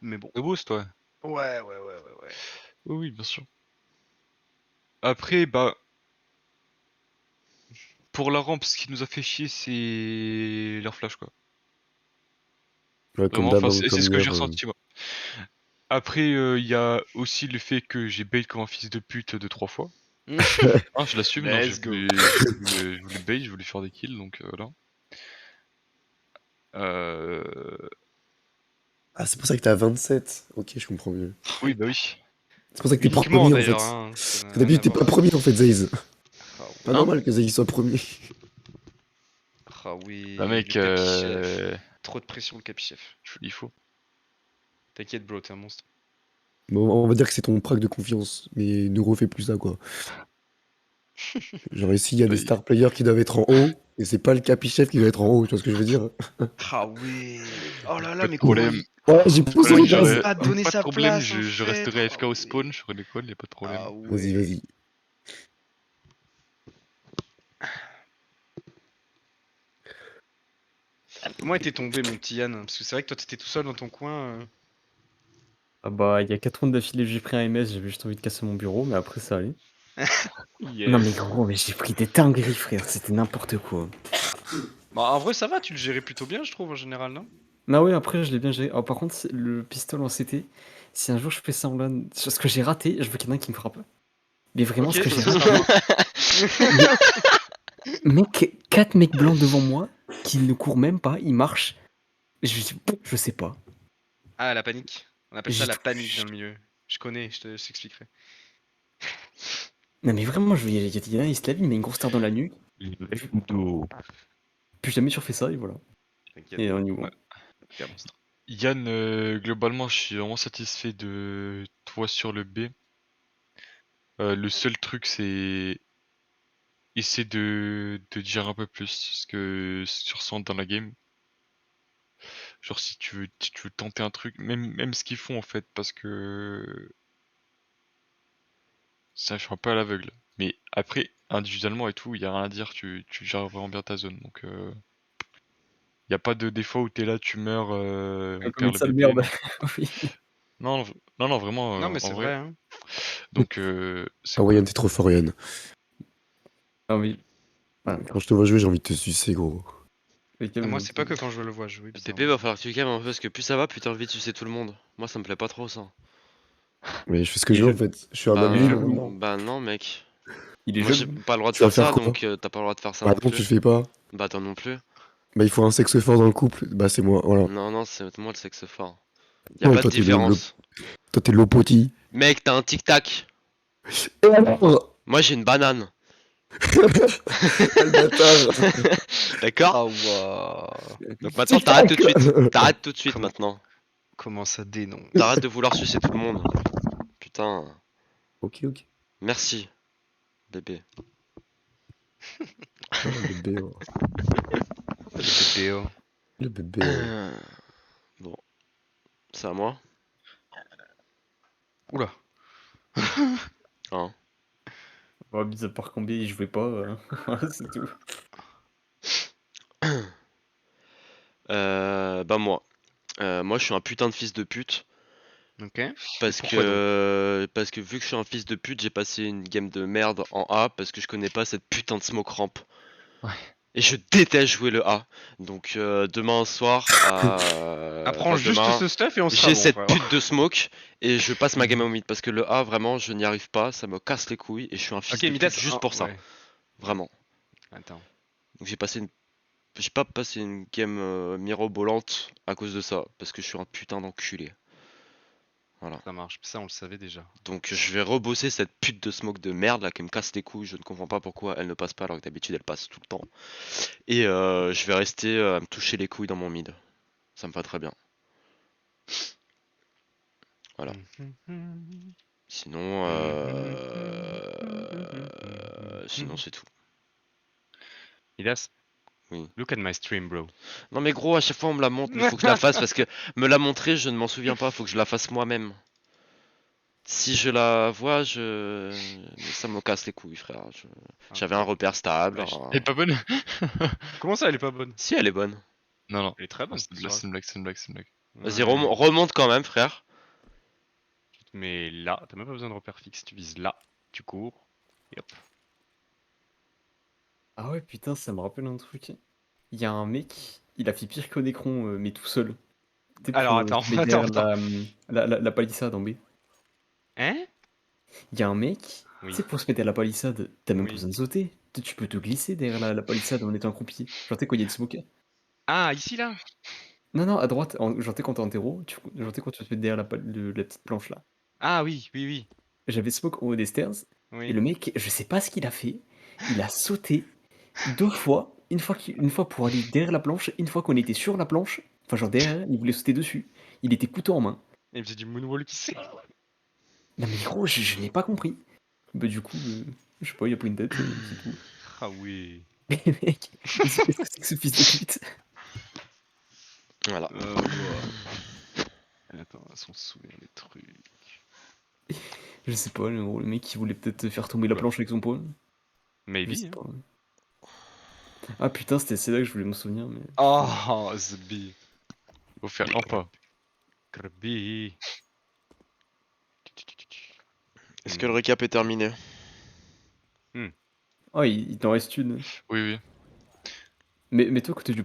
Mais bon. le boost, ouais. Ouais, ouais, ouais, ouais, ouais. Oui, oui, bien sûr. Après, bah, pour la rampe, ce qui nous a fait chier, c'est leur flash, quoi. Ouais, comme Vraiment, d'hab, enfin, hein, c'est comme ce que hier. j'ai ressenti, moi. Après, il y a aussi le fait que j'ai bait comme un fils de pute de 3 fois. Hein, je l'assume, non, Let's go. je voulais bait, je voulais faire des kills, donc voilà. Euh... Ah, c'est pour ça que t'es à 27. Ok, je comprends mieux. Oui, bah oui. C'est pour ça que t'es Uniquement premier, en fait. d'ailleurs, hein, ça Parce n'a que rien d'habitude, à t'es voir. pas premier, en fait, Zaïs. Ah Pas oui. Hein? normal que Zaïs soit premier. Ah Bah oui, le mec, capi-chef. Trop de pression, le capi-chef. je il faut. T'inquiète, bro, t'es un monstre. Bon, on va dire que c'est ton prague de confiance. Mais ne refais plus ça, quoi. Genre ici, il y a Bah, des star players qui doivent être en haut. Et c'est pas le capi-chef qui doit être en haut, tu vois ce que je veux dire? Ah oui. Oh là là, pas de mais problème. Ouais, j'ai Pas de poussé comment problème, les il ose gaz. pas donner pas de sa problème, place en je fait? resterai Ah AFK au oui. spawn, je redécolle, y a pas de problème. Ah Vas-y, ouais. vas-y. Comment était tombé mon petit Yann? Parce que c'est vrai que toi t'étais tout seul dans ton coin. Ah bah, il y a 4 rounds d'affilée, j'ai pris un MS, j'avais juste envie de casser mon bureau, mais après ça allait. Non mais Yes. gros, mais j'ai pris des dingueries, frère, c'était n'importe quoi. Bah en vrai ça va, tu le gérais plutôt bien je trouve en général, non? Bah ouais, après je l'ai bien géré. Oh, par contre, le pistolet en CT, si un jour je fais semblant, ce que j'ai raté, je veux qu'il y en ait un qui me frappe. Mais vraiment, Ok, ce que j'ai ça raté. marche. Mais, mec, 4 mecs blancs devant moi, qui ne courent même pas, ils marchent. Je sais pas. Ah la panique. On appelle ça J'ai la tout. panique dans le milieu. Je connais, je t'expliquerai. Non mais vraiment, il y en a, il se lève, il met une grosse terre dans la nuque. Plus jamais surfait ça, et voilà. T'inquiète Et bro. on y va. Ouais. T'es un monstre. Yann, globalement, je suis vraiment satisfait de toi sur le B. Le seul truc, c'est essayer de dire un peu plus ce que tu ressens dans la game. Genre si tu veux tenter un truc, même ce qu'ils font en fait, parce que ça je suis un peu à l'aveugle. Mais après, individuellement et tout, il y a rien à dire, tu gères vraiment bien ta zone. Donc y a pas des fois où t'es là, tu meurs, on Comme une perd le sale BP, merde. non. Oui. Non, non, non, vraiment, Non mais en c'est vrai, vrai hein. Donc, c'est Ah ouais, Yann, t'es trop fort, Yann. Ah oui. Quand je te vois jouer, j'ai envie de te sucer, gros. Moi, c'est pas que quand je le vois jouer. Pépé, bizarrement. va falloir que tu calmes un peu parce que plus ça va, plus t'as envie de sucer tout le monde. Moi, ça me plaît pas trop ça. Mais je fais ce que Il je est veux, en jeune. fait. Je suis un Bah, homme libre, maintenant. bah non, mec. Il est Moi, j'ai jeune. pas le droit de Tu vas faire ça, faire quoi? donc t'as pas le droit de faire ça Bah non non, plus. tu le fais pas. Bah, toi non plus. Bah il faut un sexe fort dans le couple. Bah c'est moi, voilà. Non, non, c'est moi le sexe fort. Y a Non, pas de toi t'es le, différence. toi t'es l'opoti. Mec, t'as un tic-tac. Et alors? Moi, j'ai une banane. Ah, le bâtard. D'accord? Ah ouah. Donc maintenant, t'arrêtes tout de suite. Tic-tac. T'arrêtes tout de suite Comment- maintenant. Comment ça dénonce. T'arrêtes de vouloir sucer tout le monde. Putain. Ok, ok. Merci, bébé. Ah, le bébé, oh. Le BO. Le bébé, oh. Bon, c'est à moi. Oula. Hein. Bon, mis à part combien il jouait pas, voilà, c'est tout. Bah moi. Moi, je suis un putain de fils de pute. Ok. Parce pourquoi que vu que je suis un fils de pute, j'ai passé une game de merde en A parce que je connais pas cette putain de smoke ramp. Ouais. Et je déteste jouer le A. Donc demain soir Apprends enfin, juste demain, ce stuff et on sera j'ai bon, cette frère. pute de smoke et je passe ma game au mid parce que le A vraiment je n'y arrive pas, ça me casse les couilles et je suis un fils Ok, de pute Midas. juste pour ça, Ouais. vraiment. Attends. Donc j'ai pas passé une game mirobolante à cause de ça parce que je suis un putain d'enculé. Voilà. Ça marche. Ça, on le savait déjà. Donc je vais rebosser cette pute de smoke de merde là qui me casse les couilles, je ne comprends pas pourquoi elle ne passe pas alors que d'habitude elle passe tout le temps. Et je vais rester à me toucher les couilles dans mon mid. Ça me va très bien. Voilà. Sinon, sinon c'est tout. Midas. Oui. Look at my stream, bro. Non mais gros, à chaque fois on me la montre, mais faut que je la fasse parce que me la montrer, je ne m'en souviens pas, faut que je la fasse moi-même. Si je la vois, ça me casse les couilles, frère. J'avais un repère stable. Ouais, Elle est pas bonne? Comment ça, elle est pas bonne? Si elle est bonne. Non, non. Elle est très bonne. C'est une blague, c'est une blague, c'est une blague. Vas-y, Ouais. remonte quand même, frère. Mais là, t'as même pas besoin de repère fixe. Tu vises là, tu cours. Et hop. Ah ouais, putain, ça me rappelle un truc. Il y a un mec, il a fait pire qu'au Necron, mais tout seul. C'était Alors, pour attends, se mettre derrière attends. la palissade en B. Hein? Il y a un mec, Oui. tu sais, pour se mettre à la palissade, t'as même Oui. pas besoin de sauter. Tu peux te glisser derrière la palissade en étant accroupi. Genre, tu sais, quand il y a des smokers. Ah, ici, là? Non, non, à droite, genre, tu sais, quand t'es en terreau, genre, tu sais, quand tu te mets derrière la petite planche là. Ah oui, oui, oui. J'avais smoke au haut des stairs, et Oui. le mec, je sais pas ce qu'il a fait, il a sauté 2 fois, une fois pour aller derrière la planche, une fois qu'on était sur la planche, enfin genre derrière, il voulait sauter dessus. Il était couteau en main. Il me faisait du moonwalk ici. Non mais gros, je n'ai pas compris. Bah du coup, je sais pas, il a pris une tête, c'est tout. Ah oui. Mais mec, qu'est-ce que c'est que ce fils de pute? Voilà. Attends, si on se souvient des trucs. Je sais pas, le mec il voulait peut-être faire tomber la planche avec son poing. Je Maybe. sais Hein. pas. Ah putain, c'est là que je voulais m'en souvenir, mais... Oh, the bee. Faut faire un pas. Kirby. Est-ce que le récap est terminé? Oh, il t'en reste une. Oui, oui. Mais toi, côté du